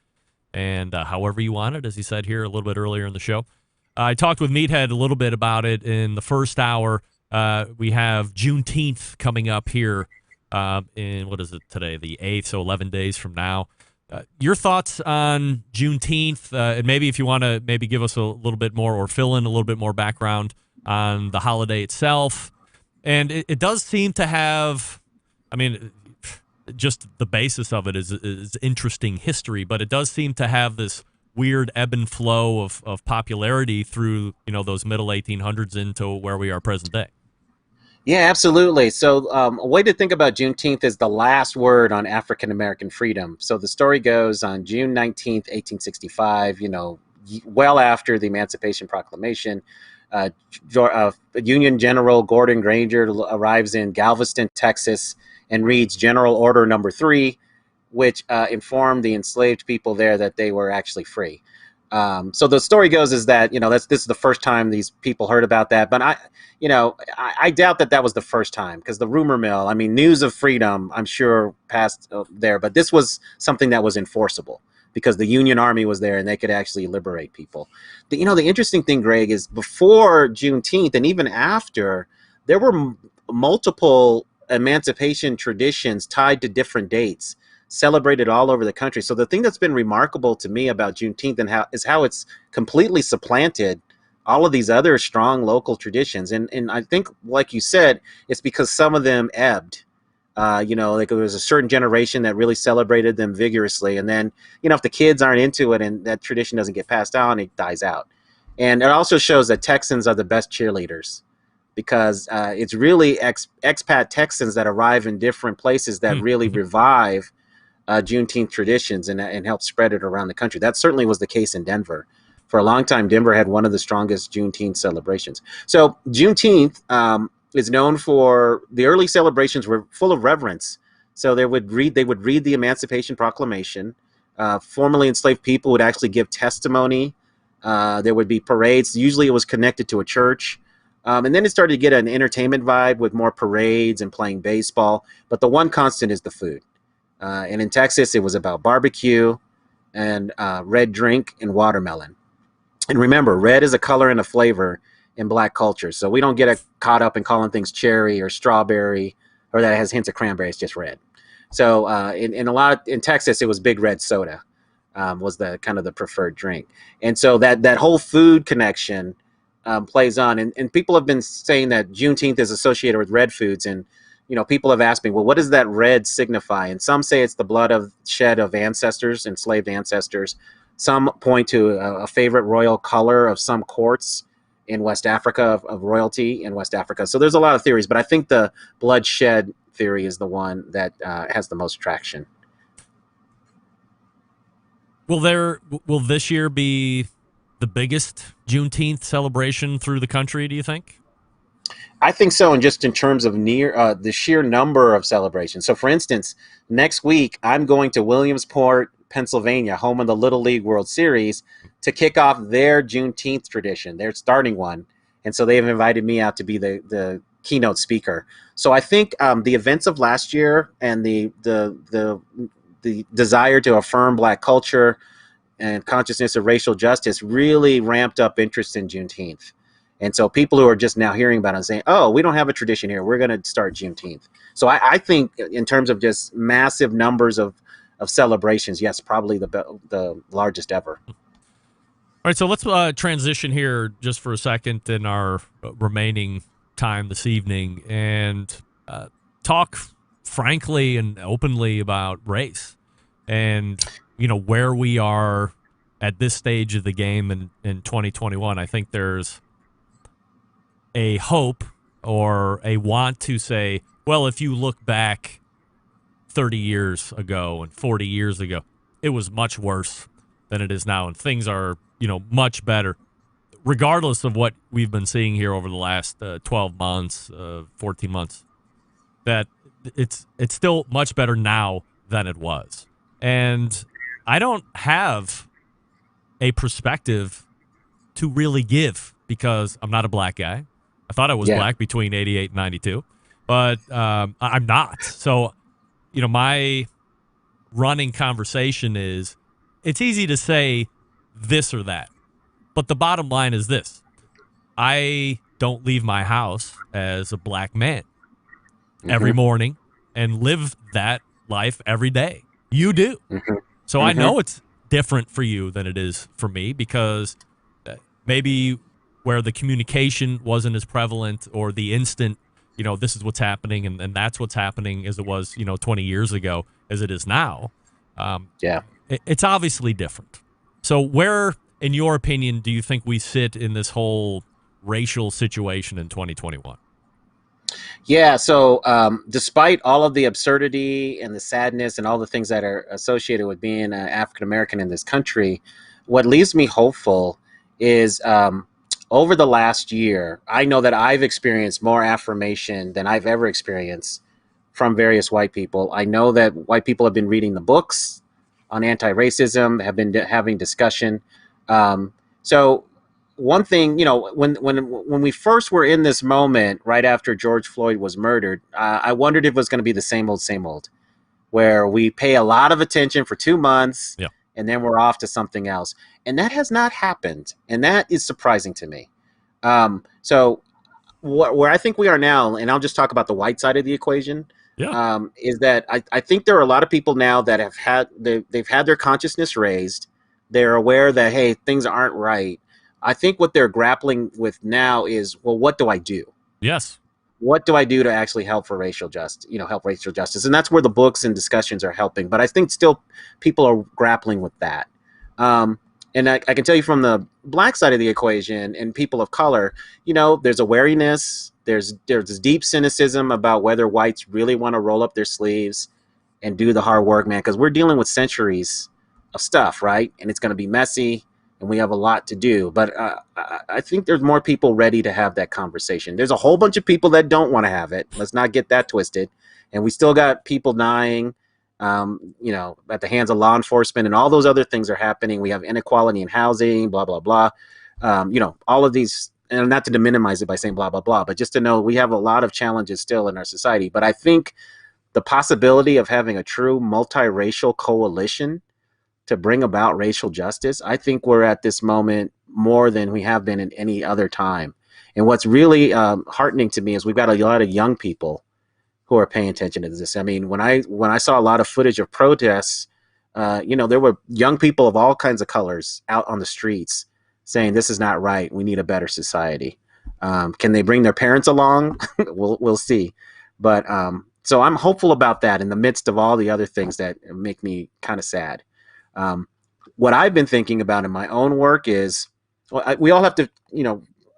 And however you want it, as he said here a little bit earlier in the show. I talked with Meathead a little bit about it in the first hour. We have Juneteenth coming up here in, what is it today, the 8th, so 11 days from now. Your thoughts on Juneteenth, and maybe if you want to maybe give us a little bit more or fill in a little bit more background on the holiday itself. And it does seem to have, I mean, just the basis of it is interesting history, but it does seem to have this weird ebb and flow of popularity through, you know, those middle 1800s into where we are present day. Yeah, absolutely. So a way to think about Juneteenth is the last word on African-American freedom. So the story goes on June 19th, 1865, you know, well after the Emancipation Proclamation, Union General Gordon Granger arrives in Galveston, Texas, and reads General Order Number 3, which informed the enslaved people there that they were actually free. So the story goes is that, you know, this is the first time these people heard about that. But I doubt that was the first time, because the rumor mill, I mean, news of freedom, I'm sure passed there. But this was something that was enforceable because the Union Army was there and they could actually liberate people. The interesting thing, Greg, is before Juneteenth and even after, there were multiple emancipation traditions tied to different dates, celebrated all over the country. So the thing that's been remarkable to me about Juneteenth and how it's completely supplanted all of these other strong local traditions. And I think, like you said, it's because some of them ebbed. Like there was a certain generation that really celebrated them vigorously. And then, if the kids aren't into it and that tradition doesn't get passed down, it dies out. And it also shows that Texans are the best cheerleaders. because it's really expat Texans that arrive in different places that really revive Juneteenth traditions and help spread it around the country. That certainly was the case in Denver. For a long time, Denver had one of the strongest Juneteenth celebrations. So Juneteenth is known for the early celebrations were full of reverence. So they would read the Emancipation Proclamation. Formerly enslaved people would actually give testimony. There would be parades. Usually it was connected to a church. And then it started to get an entertainment vibe with more parades and playing baseball. But the one constant is the food. And in Texas, it was about barbecue and red drink and watermelon. And remember, red is a color and a flavor in Black culture. So we don't get caught up in calling things cherry or strawberry or that has hints of cranberry. It's just red. So in Texas, it was Big Red Soda was the kind of the preferred drink. And so that whole food connection plays on. And people have been saying that Juneteenth is associated with red foods. And, people have asked me, well, what does that red signify? And some say it's the blood shed of ancestors, enslaved ancestors. Some point to a favorite royal color of some courts in West Africa, of royalty in West Africa. So there's a lot of theories, but I think the bloodshed theory is the one that has the most traction. Will this year be the biggest Juneteenth celebration through the country, do you think? I think so, and just in terms of the sheer number of celebrations. So, for instance, next week, I'm going to Williamsport, Pennsylvania, home of the Little League World Series, to kick off their Juneteenth tradition. They're starting one, and so they've invited me out to be the keynote speaker. So I think the events of last year and the desire to affirm Black culture and consciousness of racial justice really ramped up interest in Juneteenth. And so people who are just now hearing about it and saying, oh, we don't have a tradition here, we're going to start Juneteenth. So I think in terms of just massive numbers of celebrations, yes, probably the largest ever. All right, so let's transition here just for a second in our remaining time this evening and talk frankly and openly about race and, where we are at this stage of the game in 2021. I think there's a hope or a want to say, well, if you look back 30 years ago and 40 years ago, it was much worse than it is now, and things are, much better, regardless of what we've been seeing here over the last 12 months, 14 months, that it's still much better now than it was. And I don't have a perspective to really give because I'm not a Black guy. I thought I was Black between 88 and 92, but I'm not. So, my running conversation is it's easy to say this or that, but the bottom line is this. I don't leave my house as a Black man every morning and live that life every day. You do. So I know it's different for you than it is for me because maybe where the communication wasn't as prevalent or the instant, this is what's happening and that's what's happening as it was, 20 years ago as it is now. It's obviously different. So where, in your opinion, do you think we sit in this whole racial situation in 2021? Yeah, so despite all of the absurdity and the sadness and all the things that are associated with being African American in this country, what leaves me hopeful is over the last year, I know that I've experienced more affirmation than I've ever experienced from various white people. I know that white people have been reading the books on anti-racism, have been having discussion. So one thing, when we first were in this moment right after George Floyd was murdered, I wondered if it was going to be the same old, where we pay a lot of attention for 2 months and then we're off to something else. And that has not happened. And that is surprising to me. So where I think we are now, and I'll just talk about the white side of the equation, is that I think there are a lot of people now that they've had their consciousness raised. They're aware that, hey, things aren't right. I think what they're grappling with now is, well, what do I do? Yes. What do I do to actually help for racial justice? Help racial justice, and that's where the books and discussions are helping. But I think still people are grappling with that. And I can tell you from the Black side of the equation and people of color, there's a wariness, There's this deep cynicism about whether whites really want to roll up their sleeves and do the hard work, man, because we're dealing with centuries of stuff, right? And it's going to be messy, and we have a lot to do. But I think there's more people ready to have that conversation. There's a whole bunch of people that don't want to have it. Let's not get that twisted. And we still got people dying, at the hands of law enforcement, and all those other things are happening. We have inequality in housing, blah, blah, blah. All of these, and not to minimize it by saying blah, blah, blah, but just to know we have a lot of challenges still in our society. But I think the possibility of having a true multiracial coalition to bring about racial justice, I think we're at this moment more than we have been in any other time. And what's really heartening to me is we've got a lot of young people who are paying attention to this. I mean, when I saw a lot of footage of protests, there were young people of all kinds of colors out on the streets saying this is not right. We need a better society. Can they bring their parents along? We'll see. But so I'm hopeful about that in the midst of all the other things that make me kind of sad. What I've been thinking about in my own work is, we all have to,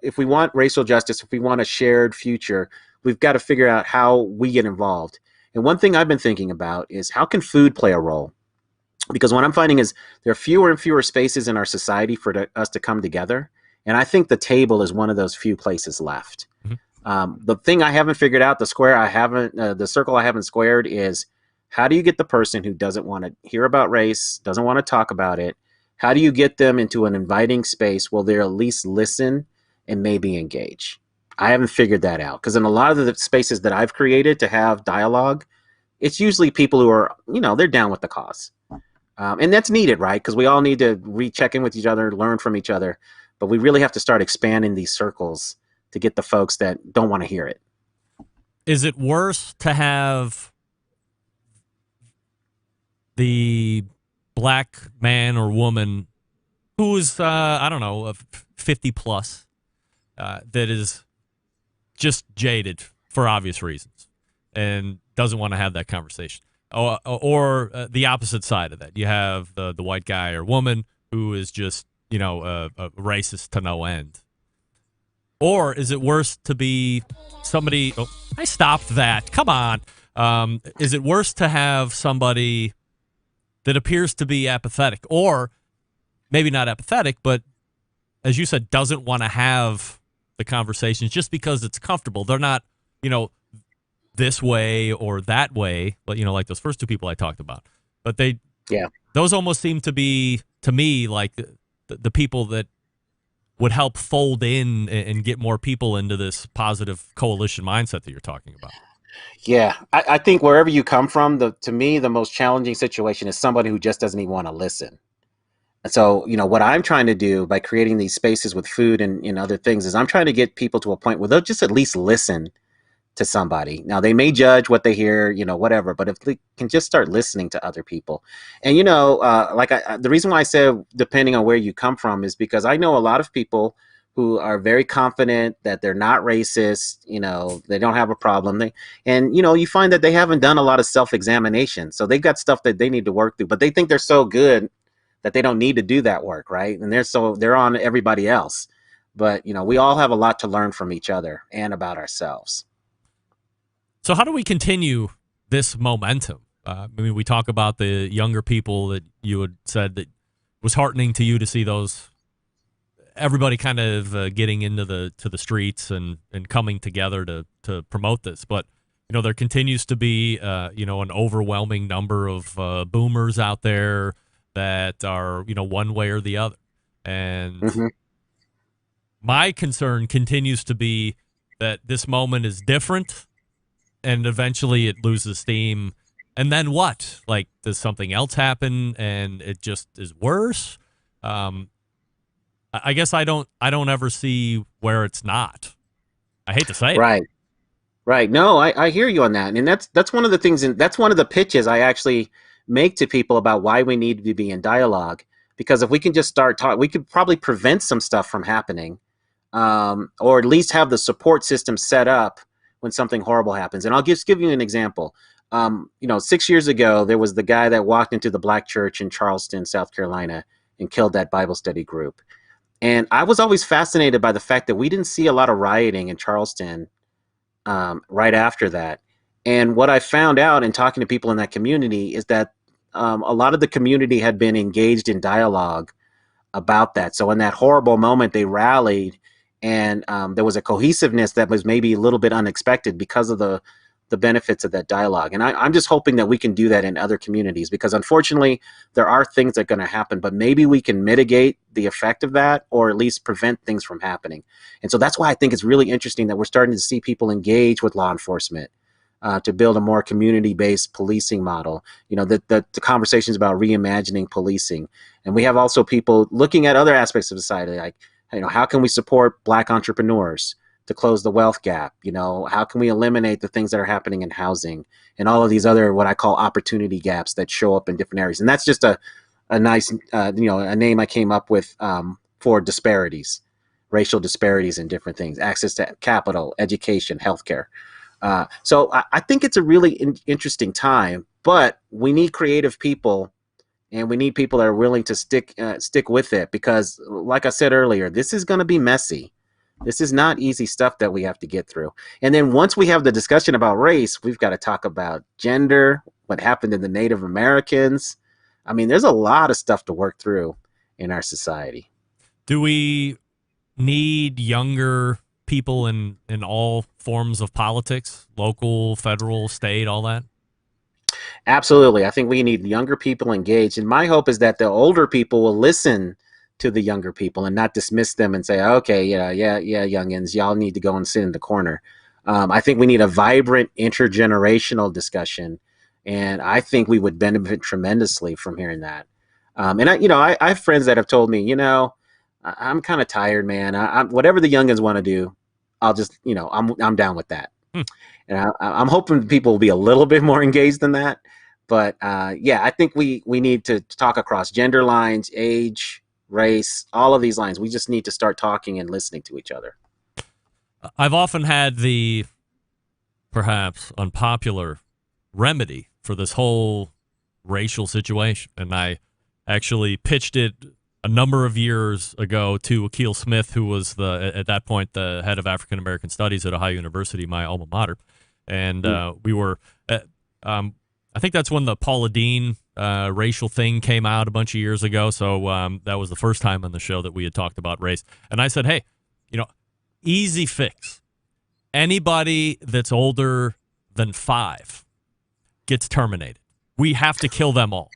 if we want racial justice, if we want a shared future, we've got to figure out how we get involved. And one thing I've been thinking about is how can food play a role? Because what I'm finding is there are fewer and fewer spaces in our society for us to come together. And I think the table is one of those few places left. Mm-hmm. The thing I haven't figured out, the circle I haven't squared is, how do you get the person who doesn't want to hear about race, doesn't want to talk about it? How do you get them into an inviting space where they'll at least listen and maybe engage? I haven't figured that out, because in a lot of the spaces that I've created to have dialogue, it's usually people who are, they're down with the cause. And that's needed, right? Because we all need to recheck in with each other, learn from each other. But we really have to start expanding these circles to get the folks that don't want to hear it. Is it worse to have the black man or woman who is, 50 plus, that is just jaded for obvious reasons and doesn't want to have that conversation? Or the opposite side of that, you have the white guy or woman who is just, a racist to no end? Or is it worse to be somebody? Oh, I stopped that. Come on. Is it worse to have somebody that appears to be apathetic, or maybe not apathetic, but as you said, doesn't want to have the conversations just because it's comfortable? They're not, this way or that way, but like those first two people I talked about. But those almost seem to be, to me, like the people that would help fold in and get more people into this positive coalition mindset that you're talking about. Yeah, I think wherever you come from, to me, the most challenging situation is somebody who just doesn't even want to listen. And so, what I'm trying to do by creating these spaces with food and other things is I'm trying to get people to a point where they'll just at least listen to somebody. Now, they may judge what they hear, whatever, but if they can just start listening to other people. And, the reason why I said depending on where you come from is because I know a lot of people who are very confident that they're not racist, they don't have a problem. You find that they haven't done a lot of self-examination. So they've got stuff that they need to work through, but they think they're so good that they don't need to do that work, right? And they're on everybody else. But, we all have a lot to learn from each other and about ourselves. So how do we continue this momentum? We talk about the younger people that you had said that was heartening to you to see those, everybody kind of getting into the streets and coming together to promote this. But, there continues to be, an overwhelming number of boomers out there that are, one way or the other. And my concern continues to be that this moment is different, and eventually it loses steam. And then what? Like, does something else happen and it just is worse? I guess I don't ever see where it's not. I hate to say it. Right. No, I hear you on that. And that's one of the things, and that's one of the pitches I actually make to people about why we need to be in dialogue. Because if we can just start talking, we could probably prevent some stuff from happening, or at least have the support system set up when something horrible happens. And I'll just give you an example. 6 years ago, there was the guy that walked into the black church in Charleston, South Carolina, and killed that Bible study group. And I was always fascinated by the fact that we didn't see a lot of rioting in Charleston right after that. And what I found out in talking to people in that community is that a lot of the community had been engaged in dialogue about that. So in that horrible moment, they rallied, and there was a cohesiveness that was maybe a little bit unexpected because of the benefits of that dialogue. And I'm just hoping that we can do that in other communities, because unfortunately there are things that are going to happen, but maybe we can mitigate the effect of that, or at least prevent things from happening. And so that's why I think it's really interesting that we're starting to see people engage with law enforcement to build a more community-based policing model. You know, the conversations about reimagining policing. And we have also people looking at other aspects of society, like, you know, how can we support Black entrepreneurs to close the wealth gap? You know, how can we eliminate the things that are happening in housing and all of these other, what I call opportunity gaps that show up in different areas? And that's just a nice, a name I came up with for disparities, racial disparities in different things, access to capital, education, healthcare. So I think it's a really interesting time, but we need creative people, and we need people that are willing to stick with it, because like I said earlier, this is going to be messy. This is not easy stuff that we have to get through. And then once we have the discussion about race, we've got to talk about gender, what happened to the Native Americans. I mean, there's a lot of stuff to work through in our society. Do we need younger people in all forms of politics, local, federal, state, all that? Absolutely. I think we need younger people engaged. And my hope is that the older people will listen to the younger people and not dismiss them and say, okay, yeah, youngins, y'all need to go and sit in the corner. I think we need a vibrant intergenerational discussion. And I think we would benefit tremendously from hearing that. And I have friends that have told me, I'm kind of tired, man. Whatever the youngins want to do, I'll just, I'm down with that. And I'm hoping people will be a little bit more engaged than that. But I think we need to talk across gender lines, age, race, all of these lines. We just need to start talking and listening to each other. I've often had the perhaps unpopular remedy for this whole racial situation, and I actually pitched it a number of years ago to Akil Smith, who was at that point the head of African American Studies at Ohio University, my alma mater, and we were I think that's when the Paula Deen racial thing came out a bunch of years ago. So that was the first time on the show that we had talked about race. And I said, hey, easy fix. Anybody that's older than 5 gets terminated. We have to kill them all.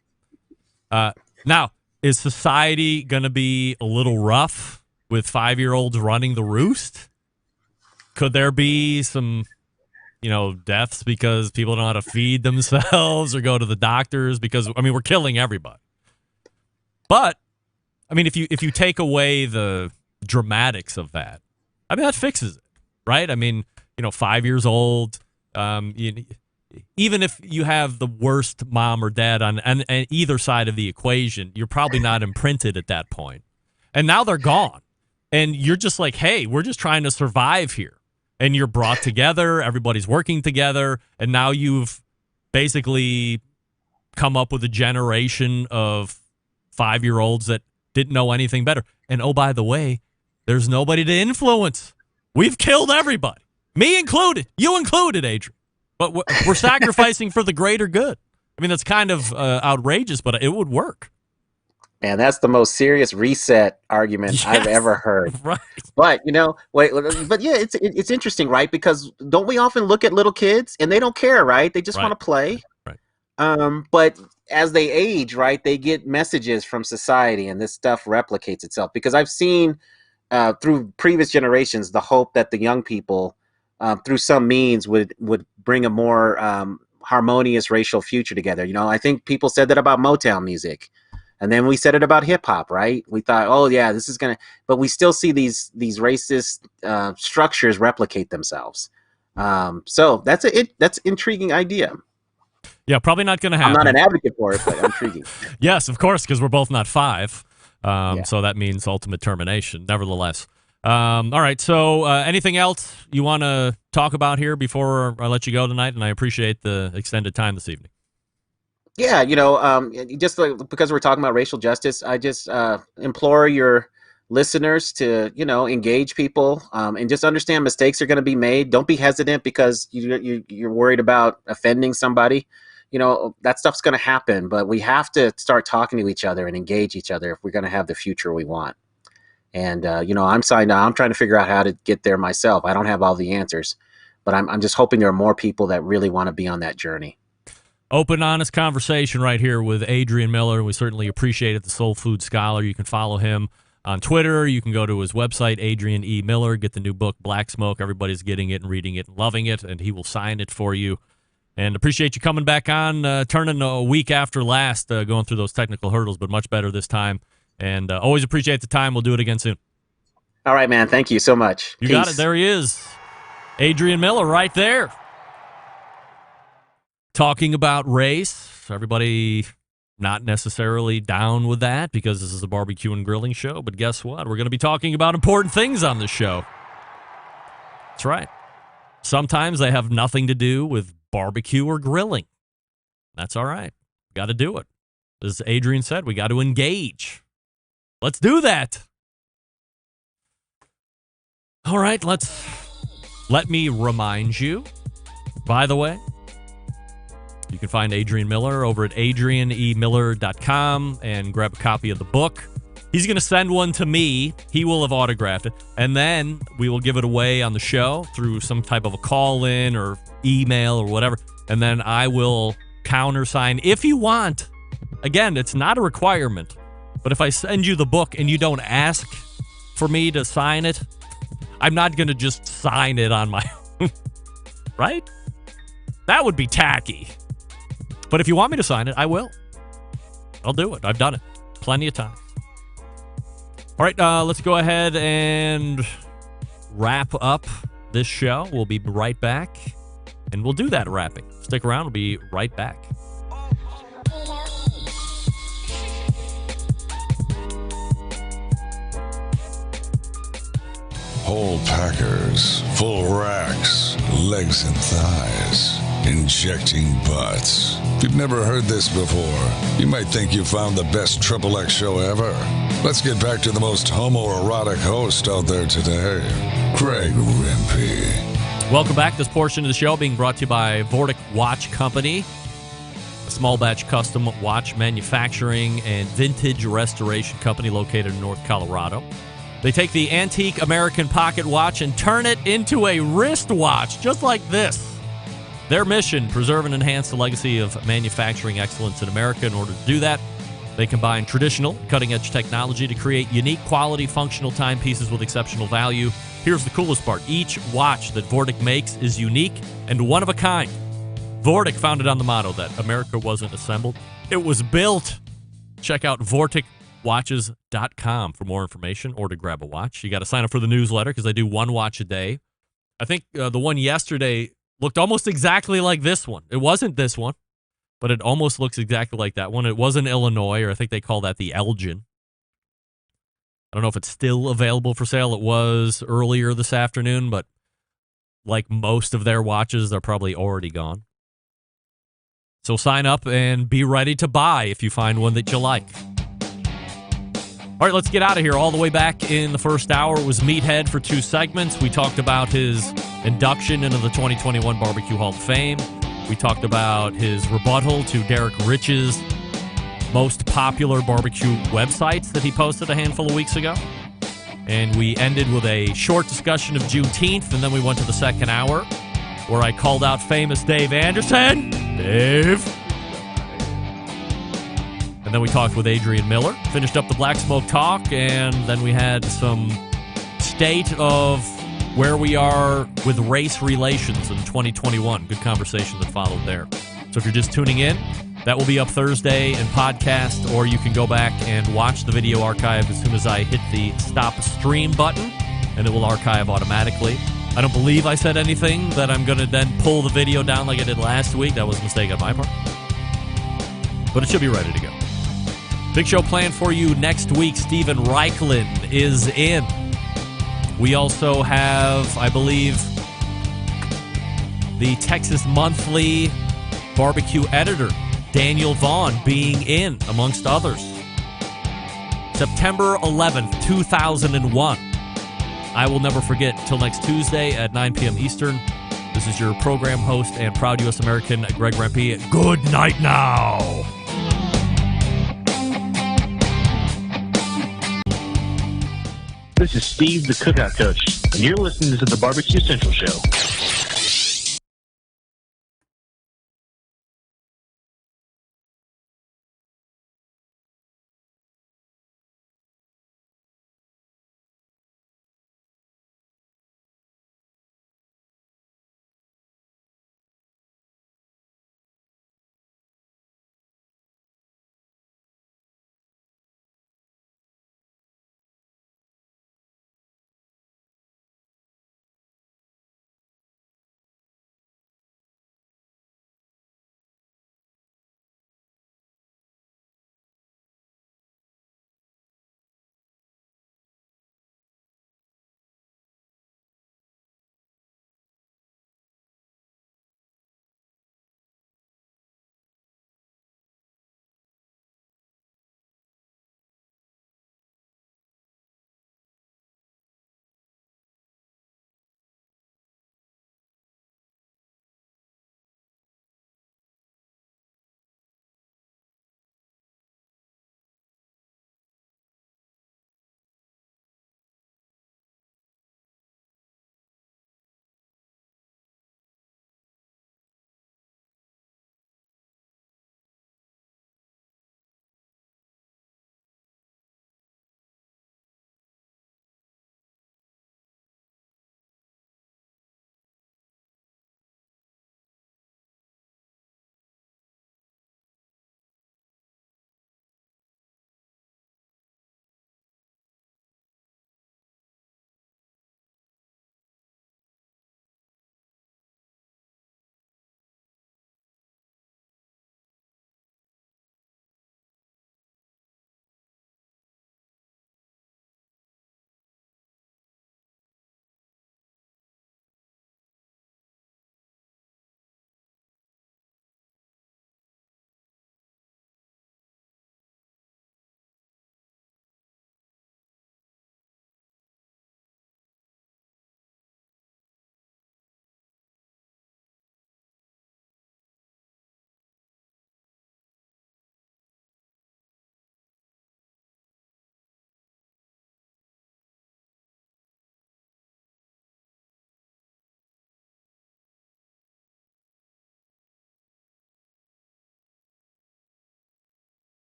Now, is society going to be a little rough with 5-year-olds running the roost? Could there be some deaths because people don't know how to feed themselves or go to the doctors? Because, we're killing everybody. But, if you take away the dramatics of that, that fixes it, right? 5 years old, even if you have the worst mom or dad on either side of the equation, you're probably not imprinted at that point. And now they're gone. And you're just like, hey, we're just trying to survive here. And you're brought together, everybody's working together, and now you've basically come up with a generation of 5-year-olds that didn't know anything better. And oh, by the way, there's nobody to influence. We've killed everybody, me included, you included, Adrian. But we're sacrificing for the greater good. That's kind of outrageous, but it would work. Man, that's the most serious reset argument I've ever heard. Right. But it's interesting, right? Because don't we often look at little kids and they don't care, right? They just want to play. Right. But as they age, right, they get messages from society, and this stuff replicates itself. Because I've seen through previous generations the hope that the young people, through some means, would bring a more harmonious racial future together. I think people said that about Motown music. And then we said it about hip hop, right? We thought, oh yeah, this is gonna, but we still see these racist structures replicate themselves. So that's intriguing idea. Yeah, probably not going to happen. I'm not an advocate for it, but intriguing. Yes, of course, because we're both not 5. So that means ultimate termination. Nevertheless, all right. So anything else you want to talk about here before I let you go tonight? And I appreciate the extended time this evening. Yeah, just because we're talking about racial justice, I just implore your listeners to, engage people, and just understand mistakes are going to be made. Don't be hesitant because you're worried about offending somebody. That stuff's going to happen, but we have to start talking to each other and engage each other if we're going to have the future we want. And, I'm signed on. I'm trying to figure out how to get there myself. I don't have all the answers, but I'm just hoping there are more people that really want to be on that journey. Open, honest conversation right here with Adrian Miller. We certainly appreciate it, the Soul Food Scholar. You can follow him on Twitter. You can go to his website, Adrian E. Miller, get the new book, Black Smoke. Everybody's getting it and reading it and loving it, and he will sign it for you. And appreciate you coming back on, turning a week after last, going through those technical hurdles, but much better this time. And always appreciate the time. We'll do it again soon. All right, man. Thank you so much. You got it. There he is. Adrian Miller right there. Talking about race. Everybody not necessarily down with that because this is a barbecue and grilling show. But guess what? We're going to be talking about important things on this show. That's right. Sometimes they have nothing to do with barbecue or grilling. That's all right. Got to do it. As Adrian said, we got to engage. Let's do that. All right, let me remind you, by the way, you can find Adrian Miller over at adrianemiller.com and grab a copy of the book. He's going to send one to me. He will have autographed it. And then we will give it away on the show through some type of a call-in or email or whatever. And then I will countersign if you want. Again, it's not a requirement. But if I send you the book and you don't ask for me to sign it, I'm not going to just sign it on my own. Right? That would be tacky. But if you want me to sign it, I will. I'll do it. I've done it plenty of times. All right, let's go ahead and wrap up this show. We'll be right back, and we'll do that wrapping. Stick around. We'll be right back. Whole packers, full racks, legs and thighs, injecting butts. If you've never heard this before, you might think you found the best XXX show ever. Let's get back to the most homoerotic host out there today, Craig Rimpey. Welcome back. This portion of the show being brought to you by Vortic Watch Company, a small batch custom watch manufacturing and vintage restoration company located in North Colorado. They take the antique American pocket watch and turn it into a wristwatch, just like this. Their mission, preserve and enhance the legacy of manufacturing excellence in America. In order to do that, they combine traditional, cutting-edge technology to create unique, quality, functional timepieces with exceptional value. Here's the coolest part. Each watch that Vortic makes is unique and one of a kind. Vortic founded on the motto that America wasn't assembled, it was built. Check out VorticWatches.com for more information or to grab a watch. You got to sign up for the newsletter because they do one watch a day. I think the one yesterday looked almost exactly like this one. It wasn't this one, but it almost looks exactly like that one. It was in Illinois, or I think they call that the Elgin. I don't know if it's still available for sale. It was earlier this afternoon, but like most of their watches, they're probably already gone. So sign up and be ready to buy if you find one that you like. All right, let's get out of here. All the way back in the first hour was Meathead for 2 segments. We talked about his induction into the 2021 BBQ Hall of Fame. We talked about his rebuttal to Derek Rich's most popular barbecue websites that he posted a handful of weeks ago. And we ended with a short discussion of Juneteenth, and then we went to the second hour where I called out famous Dave Anderson. Dave. And then we talked with Adrian Miller, finished up the Black Smoke talk, and then we had some state of where we are with race relations in 2021. Good conversation that followed there. So if you're just tuning in, that will be up Thursday in podcast, or you can go back and watch the video archive as soon as I hit the stop stream button, and it will archive automatically. I don't believe I said anything that I'm going to then pull the video down like I did last week. That was a mistake on my part. But it should be ready to go. Big show planned for you next week. Steven Reichlin is in. We also have, I believe, the Texas Monthly barbecue editor, Daniel Vaughn, being in, amongst others. September 11th, 2001. I will never forget. Till next Tuesday at 9 p.m. Eastern. This is your program host and proud U.S. American, Greg Rempe. Good night now. This is Steve, the Cookout Coach, and you're listening to the BBQ Central Show.